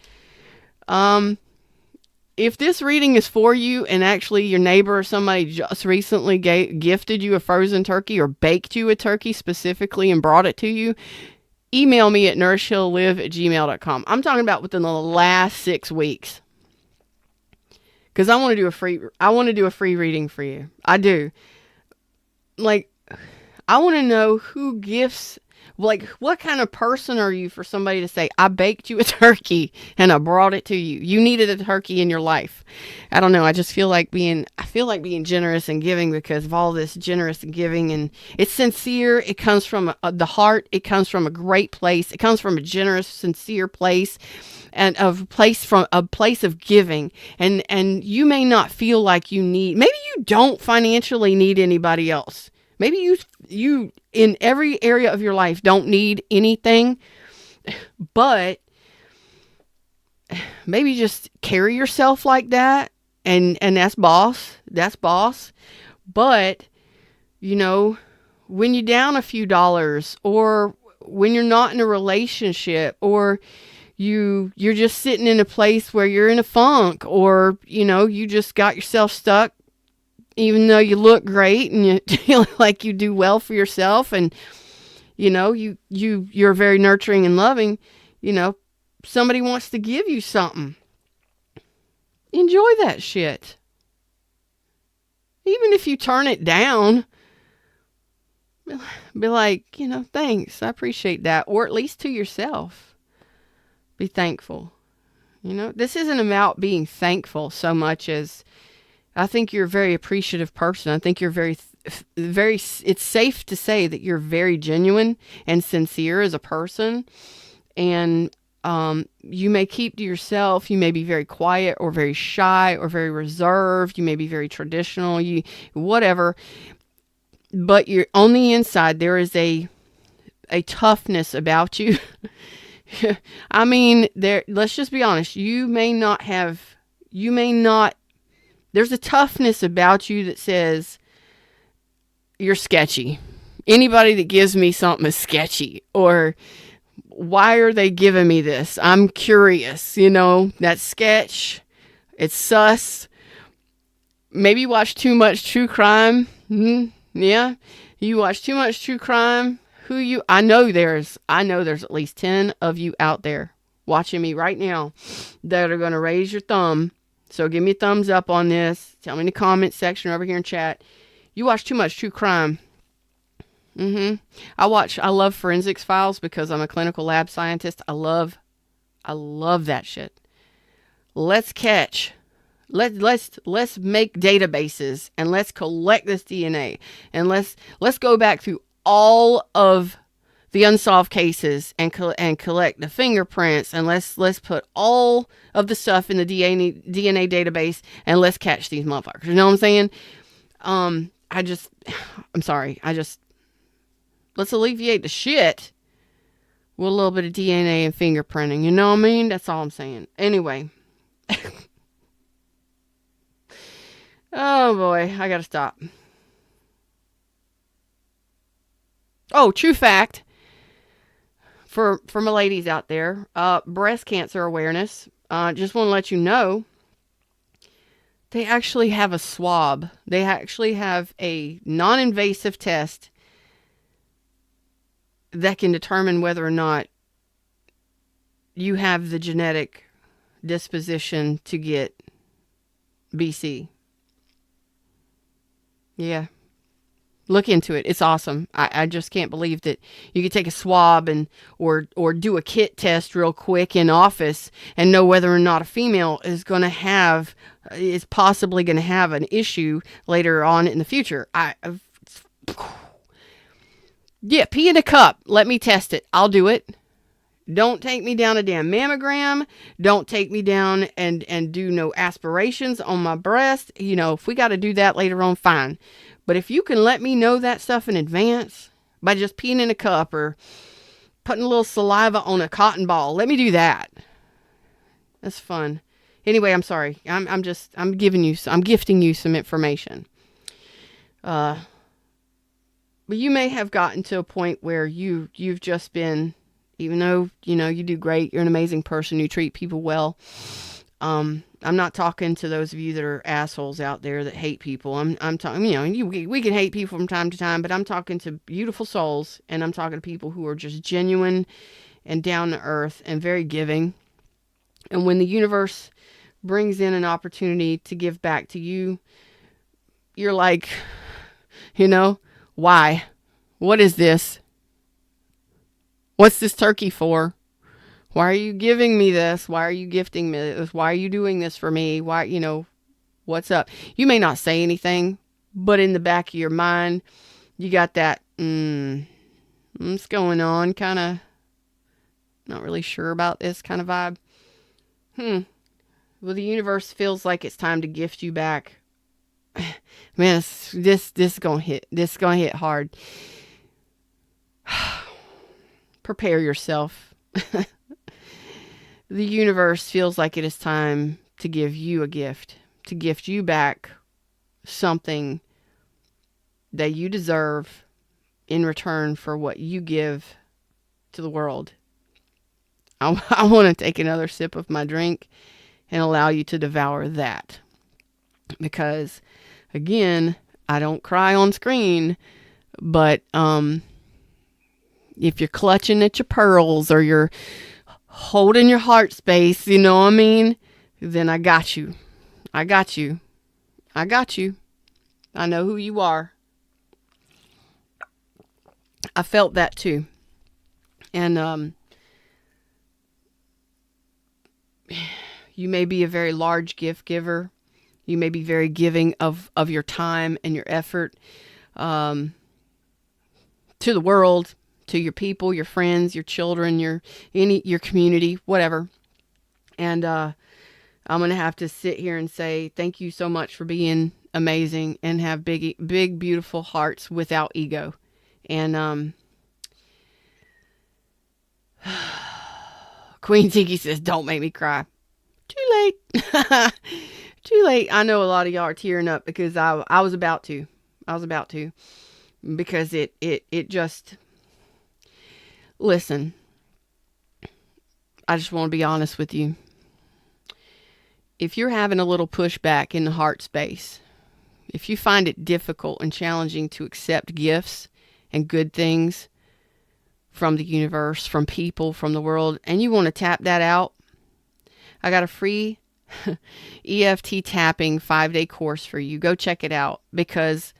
If this reading is for you and actually your neighbor or somebody just recently gifted you a frozen turkey or baked you a turkey specifically and brought it to you, email me at nourishheallive@gmail.com. I'm talking about within the last 6 weeks. Because I want to do a free reading for you. I do. Like, I want to know who gifts, like, what kind of person are you for somebody to say, I baked you a turkey and I brought it to you. You needed a turkey in your life. I don't know. I just feel like being generous and giving because of all this generous and giving. And it's sincere. It comes from the heart. It comes from a great place. It comes from a generous, sincere place. And a place of giving. And you may not feel like maybe you don't financially need anybody else. Maybe you in every area of your life don't need anything, but maybe just carry yourself like that. And that's boss. That's boss. But, you know, when you're down a few dollars, or when you're not in a relationship, or you're just sitting in a place where you're in a funk, or, you know, you just got yourself stuck, even though you look great and you feel like you do well for yourself, and, you know, you're very nurturing and loving, you know, somebody wants to give you something. Enjoy that shit. Even if you turn it down, be like, you know, thanks, I appreciate that. Or at least to yourself. Be thankful. You know, this isn't about being thankful so much as I think you're a very appreciative person. I think you're it's safe to say that you're very genuine and sincere as a person. And you may keep to yourself. You may be very quiet or very shy or very reserved. You may be very traditional, whatever. But you're on the inside, there is a toughness about you. I mean, let's just be honest. There's a toughness about you that says you're sketchy. Anybody that gives me something is sketchy. Or, why are they giving me this? I'm curious. You know, that sketch. It's sus. Maybe you watch too much true crime. Yeah. You watch too much true crime. I know there's at least 10 of you out there watching me right now that are going to raise your thumb. So give me a thumbs up on this. Tell me in the comment section over here in chat. You watch too much true crime. I love forensics files because I'm a clinical lab scientist. I love that shit. Let's make databases and let's collect this DNA and let's go back through all of the unsolved cases and collect the fingerprints, and let's put all of the stuff in the DNA database and let's catch these motherfuckers. You know what I'm saying? I'm sorry. Let's alleviate the shit with a little bit of DNA and fingerprinting. You know what I mean? That's all I'm saying. Anyway. Oh boy, I gotta stop. Oh, true fact for my ladies out there, breast cancer awareness. Just want to let you know, they actually have a swab. They actually have a non-invasive test that can determine whether or not you have the genetic disposition to get BC. Yeah. Look into it. It's awesome. I just can't believe that you could take a swab or do a kit test real quick in office and know whether or not a female is possibly going to have an issue later on in the future. Yeah, pee in a cup. Let me test it. I'll do it. Don't take me down a damn mammogram. Don't take me down and do no aspirations on my breast. You know, if we got to do that later on, fine. But if you can let me know that stuff in advance by just peeing in a cup or putting a little saliva on a cotton ball, let me do that. That's fun. Anyway, I'm sorry. I'm gifting you some information. But you may have gotten to a point where you've just been, even though, you do great, you're an amazing person, you treat people well. I'm not talking to those of you that are assholes out there that hate people. I'm talking, we can hate people from time to time, but I'm talking to beautiful souls, and I'm talking to people who are just genuine and down to earth and very giving. And when the universe brings in an opportunity to give back to you, you're like, why? What is this? What's this turkey for? Why are you giving me this? Why are you gifting me this? Why are you doing this for me? Why, what's up? You may not say anything, but in the back of your mind, you got that, what's going on? Kind of not really sure about this kind of vibe. Well, the universe feels like it's time to gift you back. Man, this is gonna hit. This is gonna hit hard. Prepare yourself. The universe feels like it is time to give you a gift, to gift you back something that you deserve in return for what you give to the world. I want to take another sip of my drink and allow you to devour that. Because, again, I don't cry on screen, but if you're clutching at your pearls or you're holding your heart space, you know what I mean? Then I got you. I got you. I got you. I know who you are. I felt that too. And you may be a very large gift giver. You may be very giving of your time and your effort to the world, to your people, your friends, your children, your community, whatever. And I'm going to have to sit here and say thank you so much for being amazing and have big, beautiful hearts without ego. And Queen Tiki says, don't make me cry. Too late. Too late. I know a lot of y'all are tearing up because I was about to. Because it just... Listen, I just want to be honest with you. If you're having a little pushback in the heart space, if you find it difficult and challenging to accept gifts and good things from the universe, from people, from the world, and you want to tap that out, I got a free EFT tapping 5-day course for you. Go check it out, because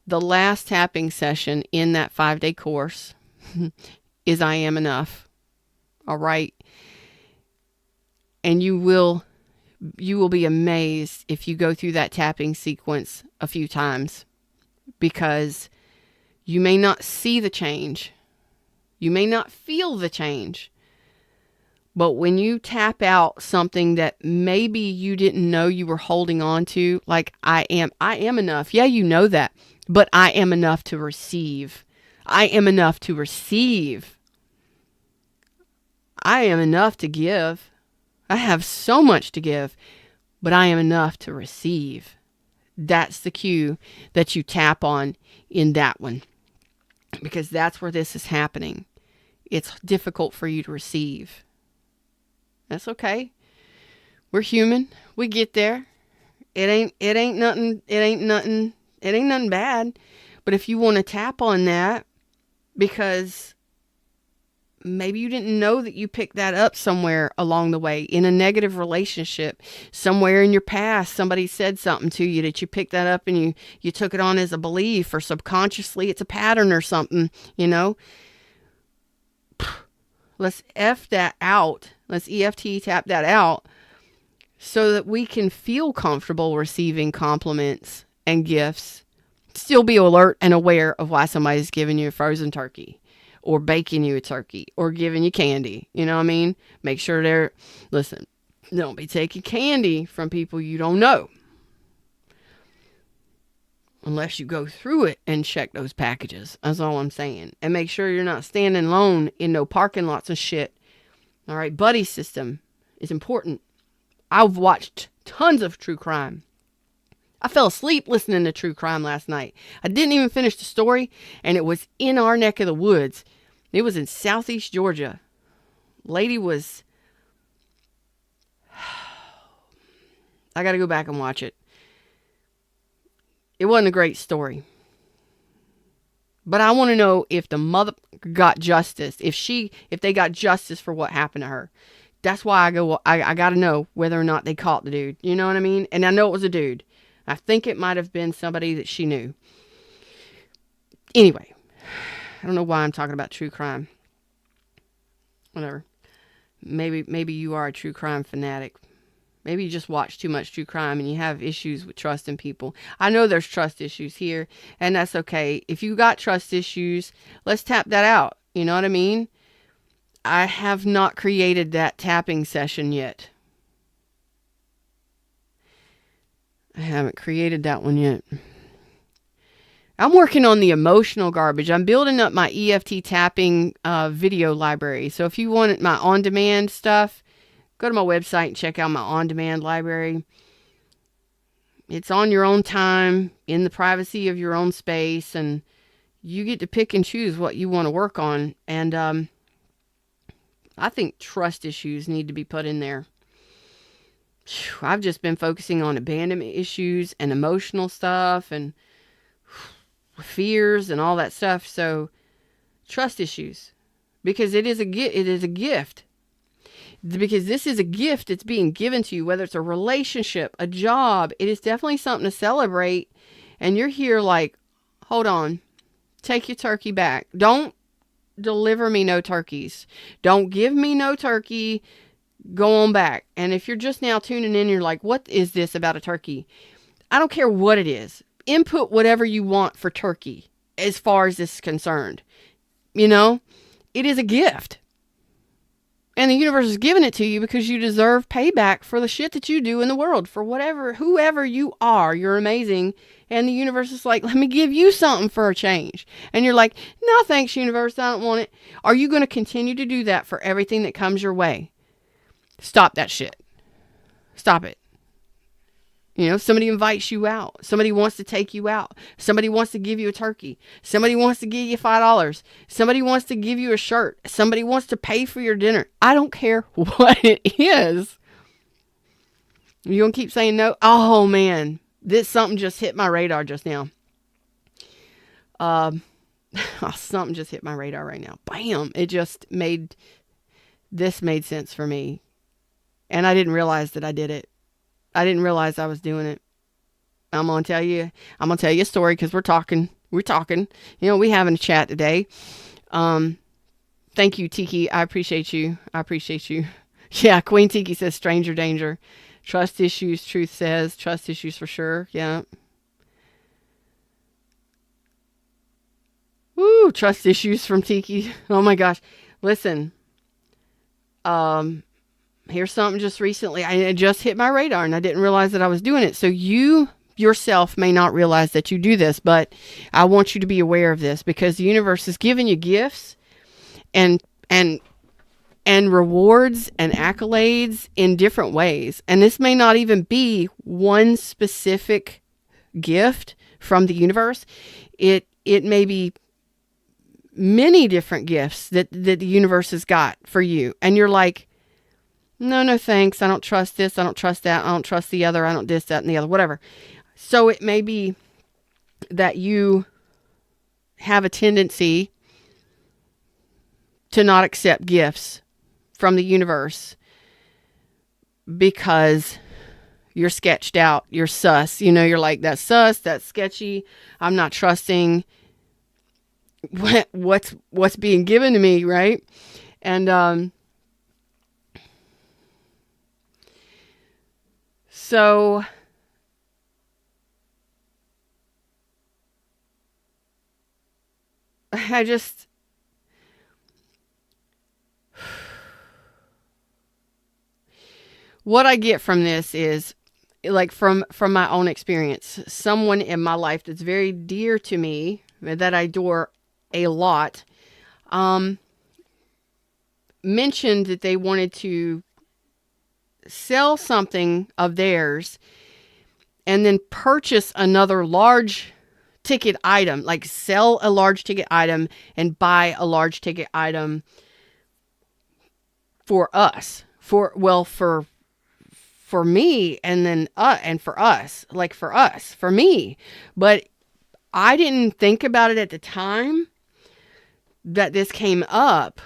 the last tapping session in that 5-day course is I Am Enough. All right. And you will be amazed if you go through that tapping sequence a few times, because you may not see the change. You may not feel the change. But when you tap out something that maybe you didn't know you were holding on to, like I am enough. Yeah, you know that, but I am enough to receive. I am enough to receive. I am enough to give. I have so much to give, but I am enough to receive. That's the cue that you tap on in that one, because that's where this is happening. It's difficult for you to receive. That's okay. We're human. We get there. It ain't nothing bad. But if you want to tap on that, because maybe you didn't know that you picked that up somewhere along the way in a negative relationship, somewhere in your past, somebody said something to you that you picked that up and you took it on as a belief, or subconsciously it's a pattern or something, Let's F that out. Let's EFT tap that out so that we can feel comfortable receiving compliments and gifts. Still be alert and aware of why somebody's giving you a frozen turkey or baking you a turkey or giving you candy. You know what I mean? Make sure listen, don't be taking candy from people you don't know. unless you go through it and check those packages. That's all I'm saying. And make sure you're not standing alone in no parking lots and shit. All right, buddy system is important. I've watched tons of true crime. I fell asleep listening to true crime last night. I didn't even finish the story, and it was in our neck of the woods. It was in southeast Georgia. Lady was... I got to go back and watch it. It wasn't a great story. But I want to know if the mother got justice. If they got justice for what happened to her. That's why I got to know whether or not they caught the dude. You know what I mean? And I know it was a dude. I think it might have been somebody that she knew. Anyway, I don't know why I'm talking about true crime. Whatever. Maybe you are a true crime fanatic. Maybe you just watch too much true crime and you have issues with trusting people. I know there's trust issues here, and that's okay. If you got trust issues, let's tap that out. You know what I mean? I have not created that tapping session yet. I haven't created that one yet. I'm working on the emotional garbage. I'm building up my EFT tapping video library. So if you want my on-demand stuff, go to my website and check out my on-demand library. It's on your own time, in the privacy of your own space, and you get to pick and choose what you want to work on. And I think trust issues need to be put in there. I've just been focusing on abandonment issues and emotional stuff and fears and all that stuff. So trust issues, because it is a gift. Because this is a gift that's being given to you, whether it's a relationship, a job. It is definitely something to celebrate. And you're here like, hold on, take your turkey back. Don't deliver me no turkeys. Don't give me no turkey. Go on back. And if you're just now tuning in, you're like, what is this about a turkey? I don't care what it is. Input whatever you want for turkey as far as this is concerned. You know, it is a gift. And the universe is giving it to you because you deserve payback for the shit that you do in the world. For whoever you are, you're amazing. And the universe is like, let me give you something for a change. And you're like, no, thanks, universe. I don't want it. Are you going to continue to do that for everything that comes your way? Stop that shit. Stop it. You know, somebody invites you out. Somebody wants to take you out. Somebody wants to give you a turkey. Somebody wants to give you $5. Somebody wants to give you a shirt. Somebody wants to pay for your dinner. I don't care what it is. You gonna keep saying no? Oh man, something just hit my radar just now. Something just hit my radar right now. Bam! This made sense for me, and I didn't realize that I did it. I didn't realize I was doing it. I'm going to tell you a story because we're talking. You know, we having a chat today. Thank you, Tiki. I appreciate you. Yeah, Queen Tiki says stranger danger. Trust issues, truth says. Trust issues for sure. Yeah. Woo, trust issues from Tiki. Oh my gosh. Listen. Here's something just recently. It just hit my radar and I didn't realize that I was doing it. So you yourself may not realize that you do this, but I want you to be aware of this because the universe is giving you gifts and rewards and accolades in different ways. And this may not even be one specific gift from the universe. It may be many different gifts that the universe has got for you. And you're like, no, thanks. I don't trust this. I don't trust that. I don't trust the other. I don't this, that, and the other, whatever. So it may be that you have a tendency to not accept gifts from the universe because you're sketched out. You're sus. You know, you're like, that's sus. That's sketchy. I'm not trusting what's being given to me, right? And, so what I get from this is like from my own experience, someone in my life that's very dear to me, that I adore a lot, um, mentioned that they wanted to sell something of theirs and then purchase another large ticket item, like sell a large ticket item and buy a large ticket item for us, for me, and then and for us, like for me. But I didn't think about it at the time that this came up.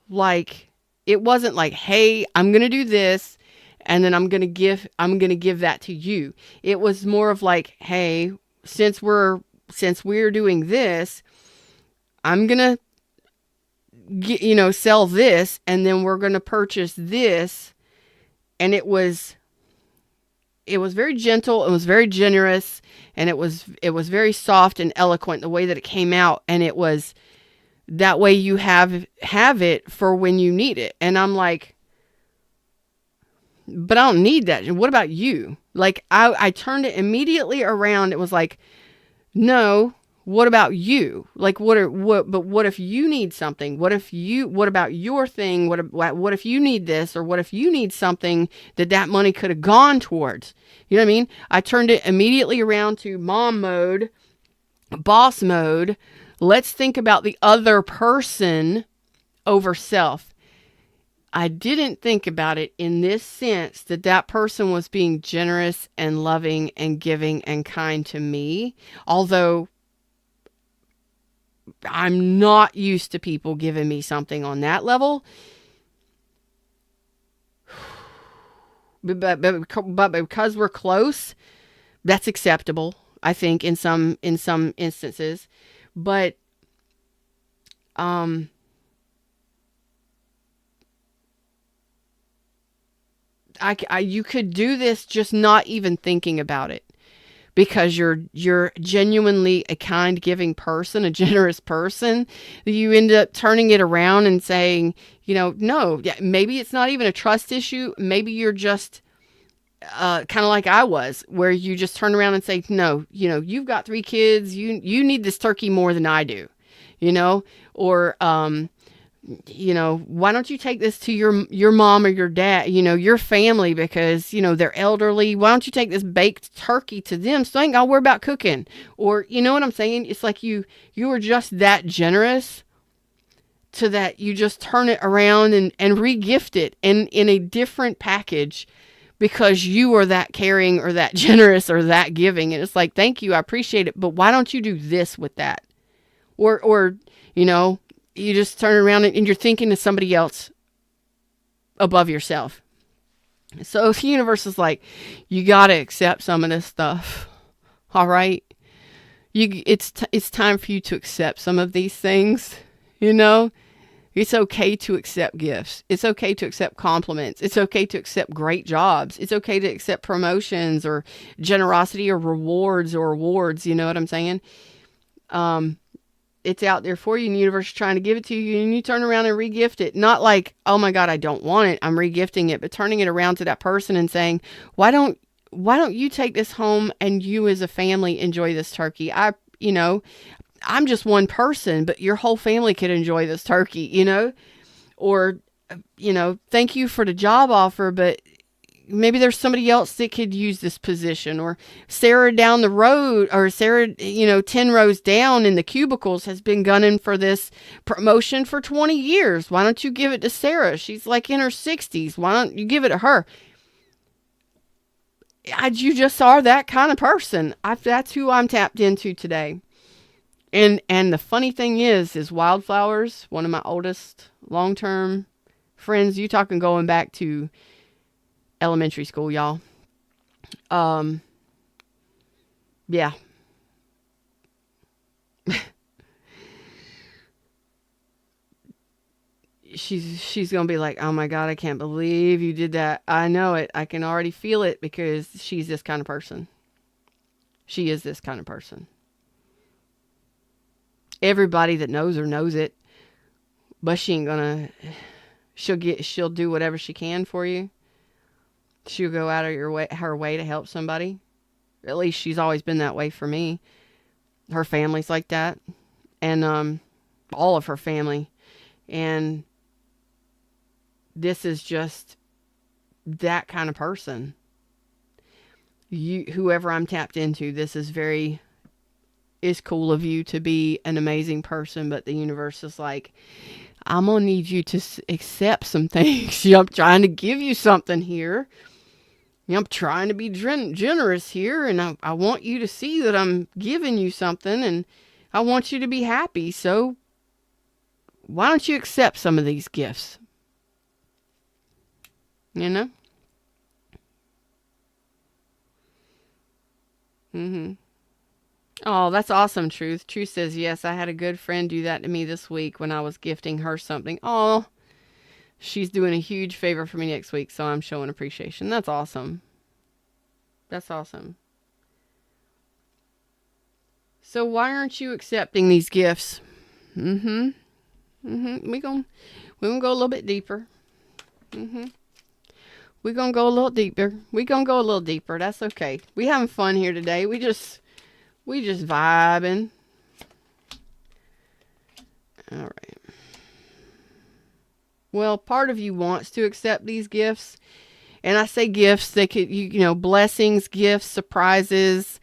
Like, it wasn't like, hey, I'm going to do this and then I'm going to give that to you. It was more of like, hey, since we're doing this, I'm going to sell this, and then we're going to purchase this. And it was very gentle, it was very generous, and it was very soft and eloquent the way that it came out. And it was that way you have it for when you need it. And I'm like, but I don't need that. What about you? Like, I turned it immediately around. It was like, no, what about you? Like, what if you need something? What about your thing? What if you need this? Or what if you need something that money could have gone towards? You know what I mean? I turned it immediately around to mom mode, boss mode. Let's think about the other person over self. I didn't think about it in this sense, that person was being generous and loving and giving and kind to me. Although I'm not used to people giving me something on that level. But because we're close, that's acceptable, I think, in some instances. But you could do this just not even thinking about it, because you're genuinely a kind, giving person, a generous person. You end up turning it around and saying, no, maybe it's not even a trust issue. Maybe you're just kind of like I was, where you just turn around and say, no, you've got 3 kids. You need this turkey more than I do, or, why don't you take this to your mom or your dad, your family, because, they're elderly. Why don't you take this baked turkey to them so I ain't got to worry about cooking? Or, you know what I'm saying? It's like you are just that generous to that you just turn it around and re-gift it in a different package, because you are that caring or that generous or that giving. And it's like, thank you, I appreciate it, but why don't you do this with that? Or you just turn around and you're thinking of somebody else above yourself. So the universe is like, you got to accept some of this stuff. All right. It's time for you to accept some of these things. It's okay to accept gifts. It's okay to accept compliments. It's okay to accept great jobs. It's okay to accept promotions or generosity or rewards or awards. You know what I'm saying? It's out there for you, and the universe is trying to give it to you, and you turn around and re-gift it. Not like, oh my God, I don't want it, I'm re-gifting it, but turning it around to that person and saying, why don't you take this home and you as a family enjoy this turkey? I'm just one person, but your whole family could enjoy this turkey, or, thank you for the job offer, but maybe there's somebody else that could use this position. Or Sarah down the road, or Sarah, 10 rows down in the cubicles, has been gunning for this promotion for 20 years. Why don't you give it to Sarah? She's like in her 60s. Why don't you give it to her? You just are that kind of person. That's who I'm tapped into today. And the funny thing is Wildflowers, one of my oldest long-term friends, you talking going back to elementary school, y'all. Yeah. She's gonna be like, oh my God, I can't believe you did that. I know it. I can already feel it, because she's this kind of person. She is this kind of person. Everybody that knows her knows it, but she ain't gonna, she'll do whatever she can for you. She'll go out of her way to help somebody. At least she's always been that way for me. Her family's like that. And all of her family. And this is just that kind of person. Whoever I'm tapped into, this is cool of you to be an amazing person, but the universe is like, I'm going to need you to accept some things. I'm trying to give you something here. I'm trying to be generous here, and I want you to see that I'm giving you something, and I want you to be happy. So why don't you accept some of these gifts? You know? Mm-hmm. Oh, that's awesome, Truth. Truth says, yes, I had a good friend do that to me this week when I was gifting her something. Oh, she's doing a huge favor for me next week, so I'm showing appreciation. That's awesome. That's awesome. So why aren't you accepting these gifts? Mm-hmm. Mm-hmm. We're gonna go a little bit deeper. Mm-hmm. We're gonna go a little deeper. We're gonna go a little deeper. That's okay. We having fun here today. We just vibing. All right. Well, part of you wants to accept these gifts. And I say gifts, they could, blessings, gifts, surprises,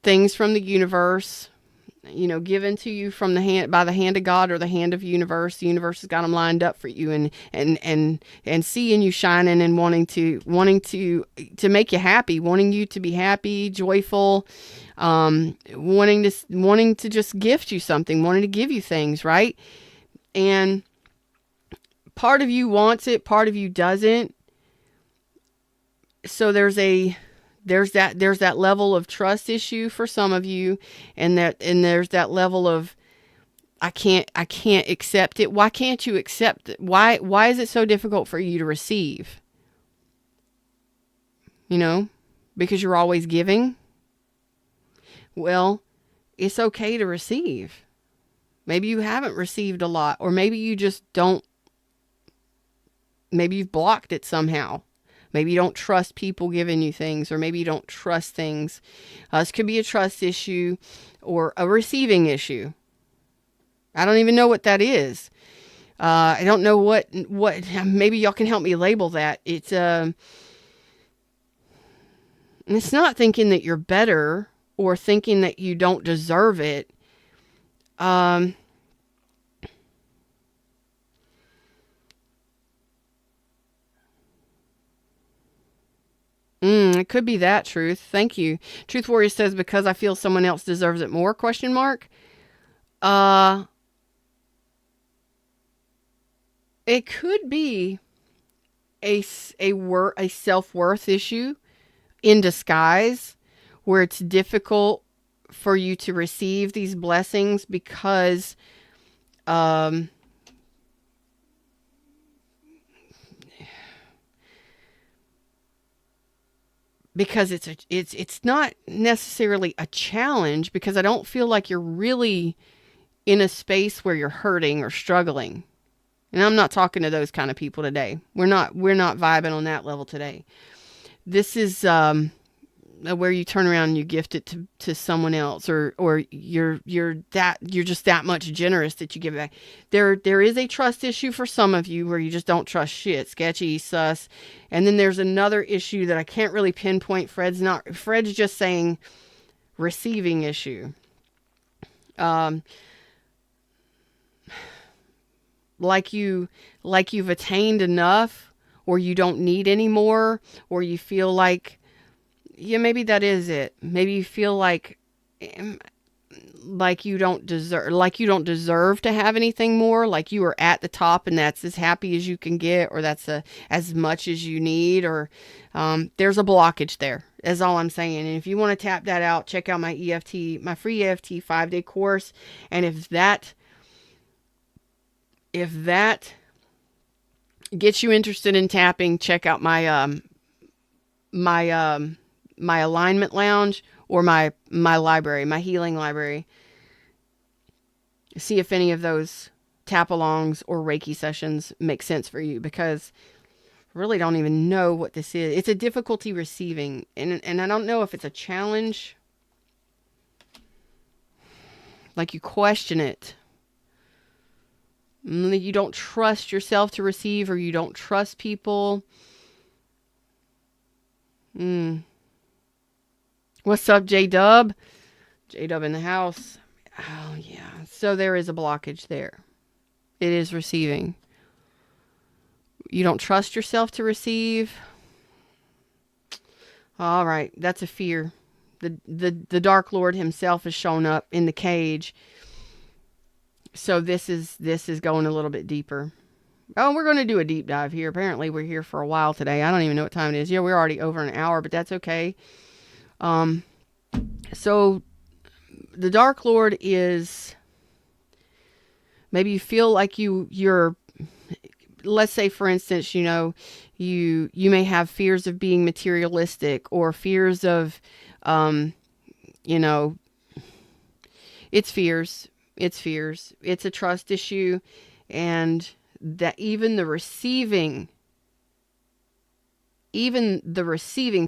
things from the universe, given to you from by the hand of God or the hand of the universe. The universe has got them lined up for you and seeing you shining and wanting to make you happy, wanting you to be happy, joyful, wanting to just gift you something, wanting to give you things, right? And part of you wants it, part of you doesn't. So there's that level of trust issue for some of you, and there's that level of I can't accept it. Why can't you accept it? Why is it so difficult for you to receive? Because you're always giving. Well, it's okay to receive. Maybe you haven't received a lot, or maybe you just don't. Maybe you've blocked it somehow. Maybe you don't trust people giving you things, or maybe you don't trust things. This could be a trust issue or a receiving issue. I don't even know what that is. I don't know what, maybe y'all can help me label that. It's not thinking that you're better or thinking that you don't deserve it. It could be that, Truth. Thank you. Truth Warrior says, because I feel someone else deserves it more, question mark. It could be a self-worth issue in disguise, where it's difficult for you to receive these blessings because it's not necessarily a challenge, because I don't feel like you're really in a space where you're hurting or struggling. And I'm not talking to those kind of people today. We're not vibing on that level today. This is where you turn around and you gift it to someone else, or you're just that much generous that you give it back. There is a trust issue for some of you where you just don't trust shit, sketchy, sus. And then there's another issue that I can't really pinpoint. Fred's just saying receiving issue. Like you've attained enough, or you don't need any more, or you feel like, yeah, maybe that is it. Maybe you feel like you don't deserve to have anything more, like you are at the top and that's as happy as you can get, or that's as much as you need, or there's a blockage there, is all I'm saying. And if you want to tap that out, check out my free EFT 5-day course. And if that gets you interested in tapping, check out my my alignment lounge, or my library, my healing library. See if any of those tap alongs or Reiki sessions make sense for you, because really don't even know what this is. It's a difficulty receiving. And I don't know if it's a challenge. Like you question it. You don't trust yourself to receive, or you don't trust people. What's up, J-Dub? J-Dub in the house. Oh, yeah. So there is a blockage there. It is receiving. You don't trust yourself to receive. All right. That's a fear. The Dark Lord himself has shown up in the cage. So this is going a little bit deeper. Oh, we're going to do a deep dive here. Apparently we're here for a while today. I don't even know what time it is. Yeah, we're already over an hour, but that's okay. So the Dark Lord is, maybe you feel like you're, let's say for instance, you may have fears of being materialistic, or fears of, it's fears. It's a trust issue, and that even the receiving,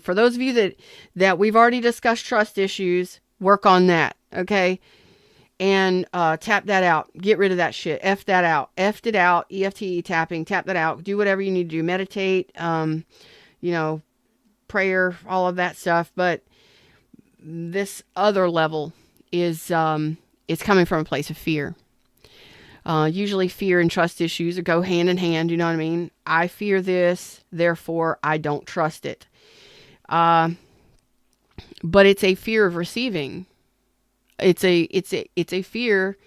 for those of you that we've already discussed trust issues, work on that, okay? And tap that out. Get rid of that shit. F that out. F'd it out. EFT tapping. Tap that out. Do whatever you need to do. Meditate, prayer, all of that stuff. But this other level is it's coming from a place of fear. Usually fear and trust issues go hand in hand. You know what I mean? I fear this, therefore I don't trust it. But it's a fear of receiving. It's a fear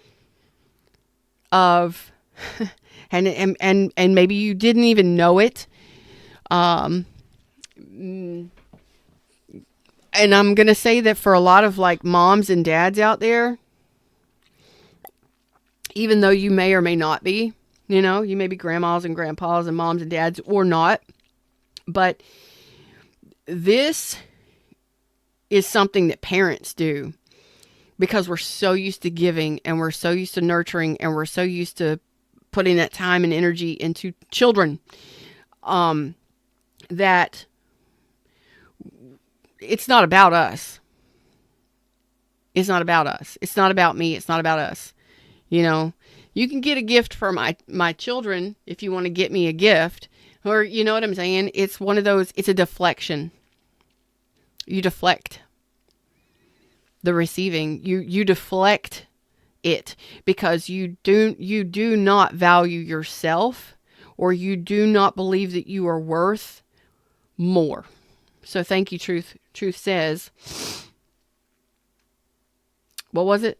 of, and maybe you didn't even know it. And I'm going to say that for a lot of like moms and dads out there, even though you may or may not be, you may be grandmas and grandpas and moms and dads or not, but this is something that parents do because we're so used to giving, and we're so used to nurturing, and we're so used to putting that time and energy into children, that it's not about us. It's not about us. It's not about me. It's not about us. You can get a gift for my children if you want to get me a gift, or you know what I'm saying? It's one of those, it's a deflection. You deflect the receiving. You deflect it because you do not value yourself, or you do not believe that you are worth more. So thank you, Truth. Truth says, what was it?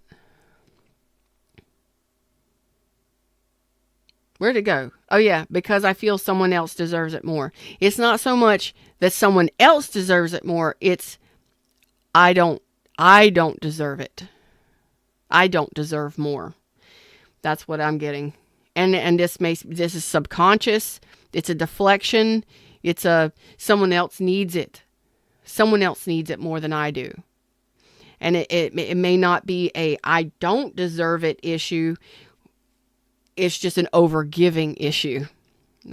Where'd it go? Oh yeah, because I feel someone else deserves it more. It's not so much that someone else deserves it more. It's I don't deserve it. I don't deserve more. That's what I'm getting. And this is subconscious. It's a deflection. It's someone else needs it. Someone else needs it more than I do. And it may not be a I don't deserve it issue. It's just an overgiving issue.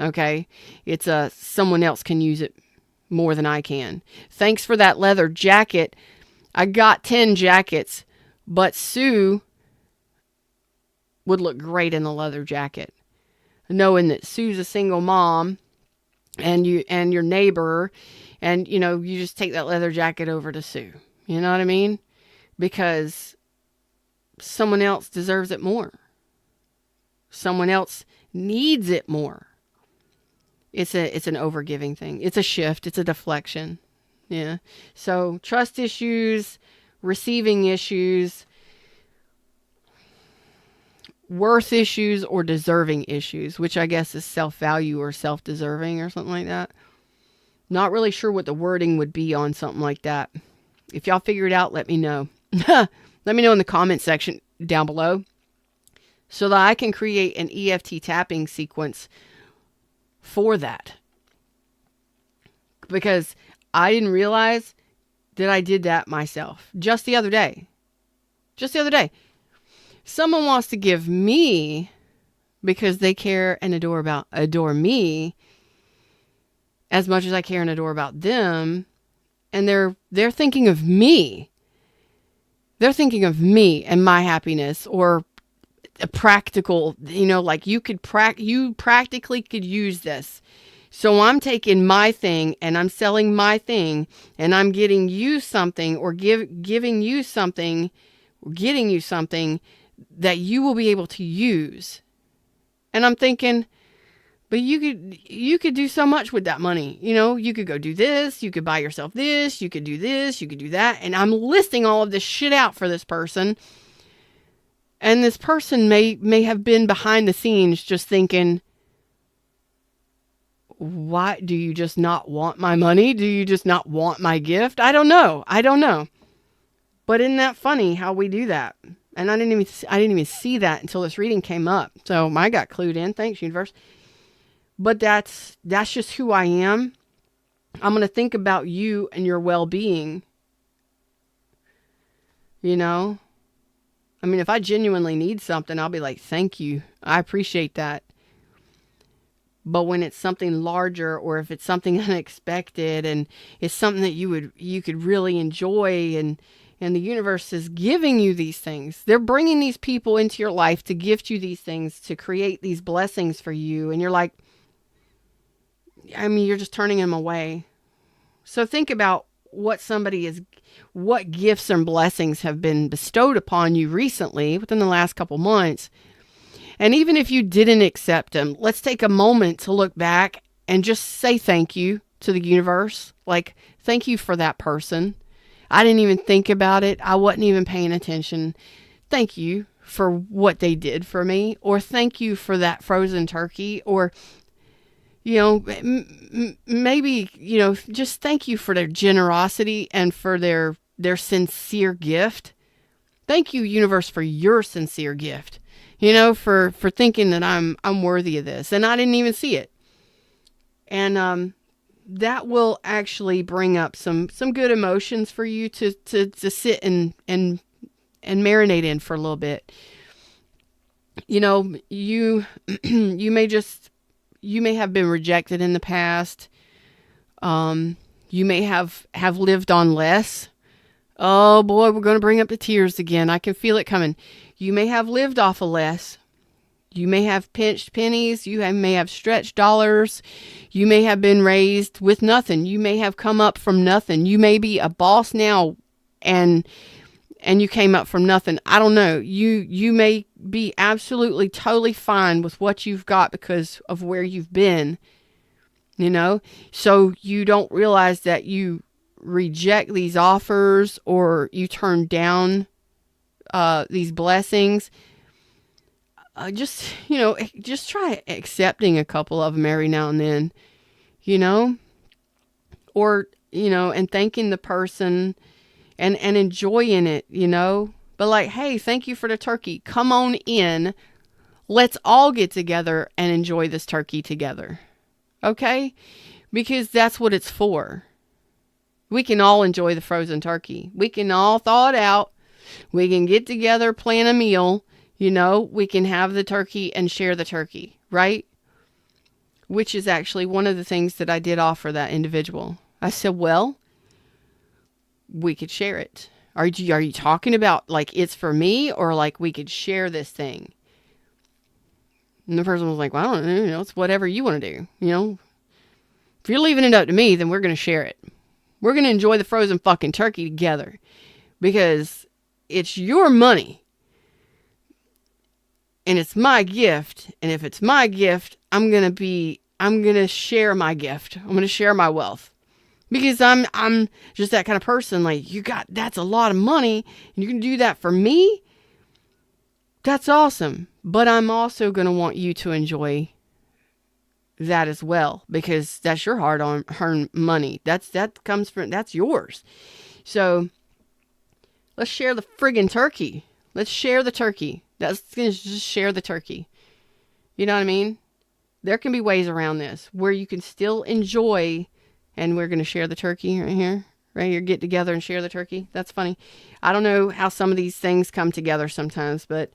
Okay? It's someone else can use it more than I can. Thanks for that leather jacket. I got 10 jackets, but Sue would look great in the leather jacket. Knowing that Sue's a single mom, and your neighbor, and you just take that leather jacket over to Sue. You know what I mean? Because someone else deserves it more. Someone else needs it more. It's an overgiving thing. It's a shift. It's a deflection. Yeah. So trust issues, receiving issues, worth issues, or deserving issues, which I guess is self-value or self-deserving or something like that. Not really sure what the wording would be on something like that. If y'all figure it out, let me know. Let me know in the comment section down below, so that I can create an EFT tapping sequence for that. Because I didn't realize that I did that myself just the other day. Someone wants to give me, because they care and adore me, as much as I care and adore about them. And they're thinking of me. They're thinking of me and my happiness, or a practical, like you practically could use this. So I'm taking my thing and I'm selling my thing, and I'm getting you something, or giving you something, or getting you something that you will be able to use. And I'm thinking, but you could do so much with that money. You could go do this, you could buy yourself this, you could do this, you could do that. And I'm listing all of this shit out for this person. And this person may have been behind the scenes just thinking, why do you just not want my money? Do you just not want my gift? I don't know. But isn't that funny how we do that? And I didn't even see that until this reading came up. So I got clued in. Thanks, universe. But that's just who I am. I'm going to think about you and your well-being. I mean, if I genuinely need something, I'll be like, thank you. I appreciate that. But when it's something larger, or if it's something unexpected and it's something that you could really enjoy, and the universe is giving you these things. They're bringing these people into your life to gift you these things, to create these blessings for you. And you're like, you're just turning them away. So think about what gifts and blessings have been bestowed upon you recently, within the last couple months. And even if you didn't accept them, let's take a moment to look back and just say thank you to the universe. Like, thank you for that person. I didn't even think about it. I wasn't even paying attention. Thank you for what they did for me. Or thank you for that frozen turkey. Or, maybe, just thank you for their generosity and for their sincere gift. Thank you, universe, for your sincere gift. For thinking that I'm worthy of this, and I didn't even see it. And that will actually bring up some good emotions for you to sit and marinate in for a little bit. You you may have been rejected in the past. You may have lived on less. Oh boy, we're going to bring up the tears again. I can feel it coming. You may have lived off of less. You may have pinched pennies. You may have stretched dollars. You may have been raised with nothing. You may have come up from nothing. You may be a boss now and you came up from nothing. I don't know. You may be absolutely totally fine with what you've got because of where you've been, so you don't realize that you reject these offers, or you turn down these blessings. Just try accepting a couple of them every now and then, or, and thanking the person and enjoying it, but like, hey, thank you for the turkey. Come on in. Let's all get together and enjoy this turkey together. Okay? Because that's what it's for. We can all enjoy the frozen turkey. We can all thaw it out. We can get together, plan a meal. We can have the turkey and share the turkey, right? Which is actually one of the things that I did offer that individual. I said, well, we could share it. Are you talking about like it's for me, or like we could share this thing? And the person was like, well, I don't know, it's whatever you want to do. If you're leaving it up to me, then we're going to share it. We're going to enjoy the frozen fucking turkey together, because it's your money and it's my gift. And if it's my gift, I'm going to share my gift. I'm going to share my wealth, because I'm just that kind of person. Like, that's a lot of money and you can do that for me. That's awesome. But I'm also going to want you to enjoy that as well, because that's your hard-earned money. That's yours. So let's share the friggin' turkey. Let's share the turkey. Let's just share the turkey. You know what I mean? There can be ways around this where you can still enjoy, and we're going to share the turkey right here. Get together and share the turkey. That's funny. I don't know how some of these things come together sometimes, but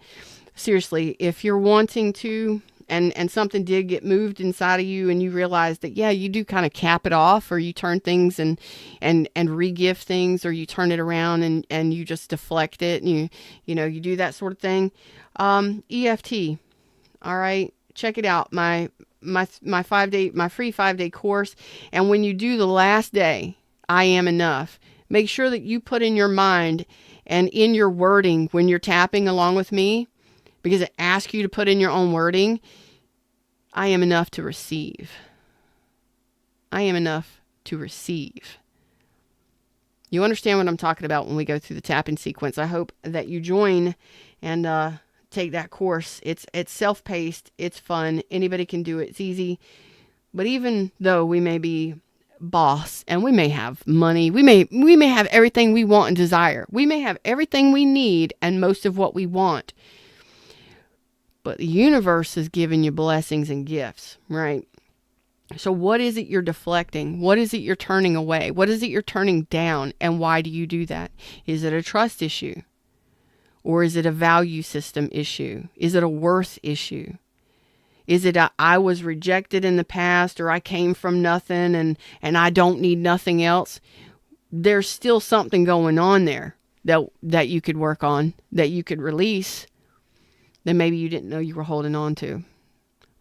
seriously, if you're wanting to and something did get moved inside of you, and you realize that, yeah, you do kind of cap it off, or you turn things and re-gift things, or you turn it around and you just deflect it, and you do that sort of thing. EFT. All right. Check it out. My free 5-day course. And when you do the last day, I am enough, make sure that you put in your mind and in your wording when you're tapping along with me, because it asks you to put in your own wording, I am enough to receive. I am enough to receive. You understand what I'm talking about when we go through the tapping sequence. I hope that you join and take that course. It's self-paced. It's fun. Anybody can do it. It's easy. But even though we may be boss and we may have money, we may have everything we want and desire. We may have everything we need and most of what we want. But the universe is giving you blessings and gifts, right? So what is it you're deflecting? What is it you're turning away? What is it you're turning down? And why do you do that? Is it a trust issue? Or is it a value system issue? Is it a worth issue? Is it I was rejected in the past, or I came from nothing and I don't need nothing else? There's still something going on there that you could work on, that you could release, that maybe you didn't know you were holding on to,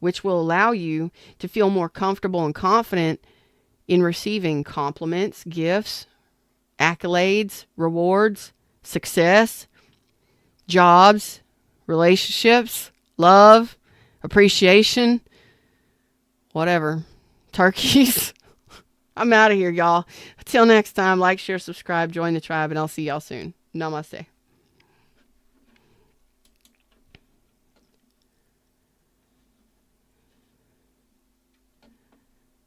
which will allow you to feel more comfortable and confident in receiving compliments, gifts, accolades, rewards, success, jobs, relationships, love, appreciation, whatever. Turkeys. I'm out of here, y'all. Until next time, like, share, subscribe, join the tribe, and I'll see y'all soon. Namaste.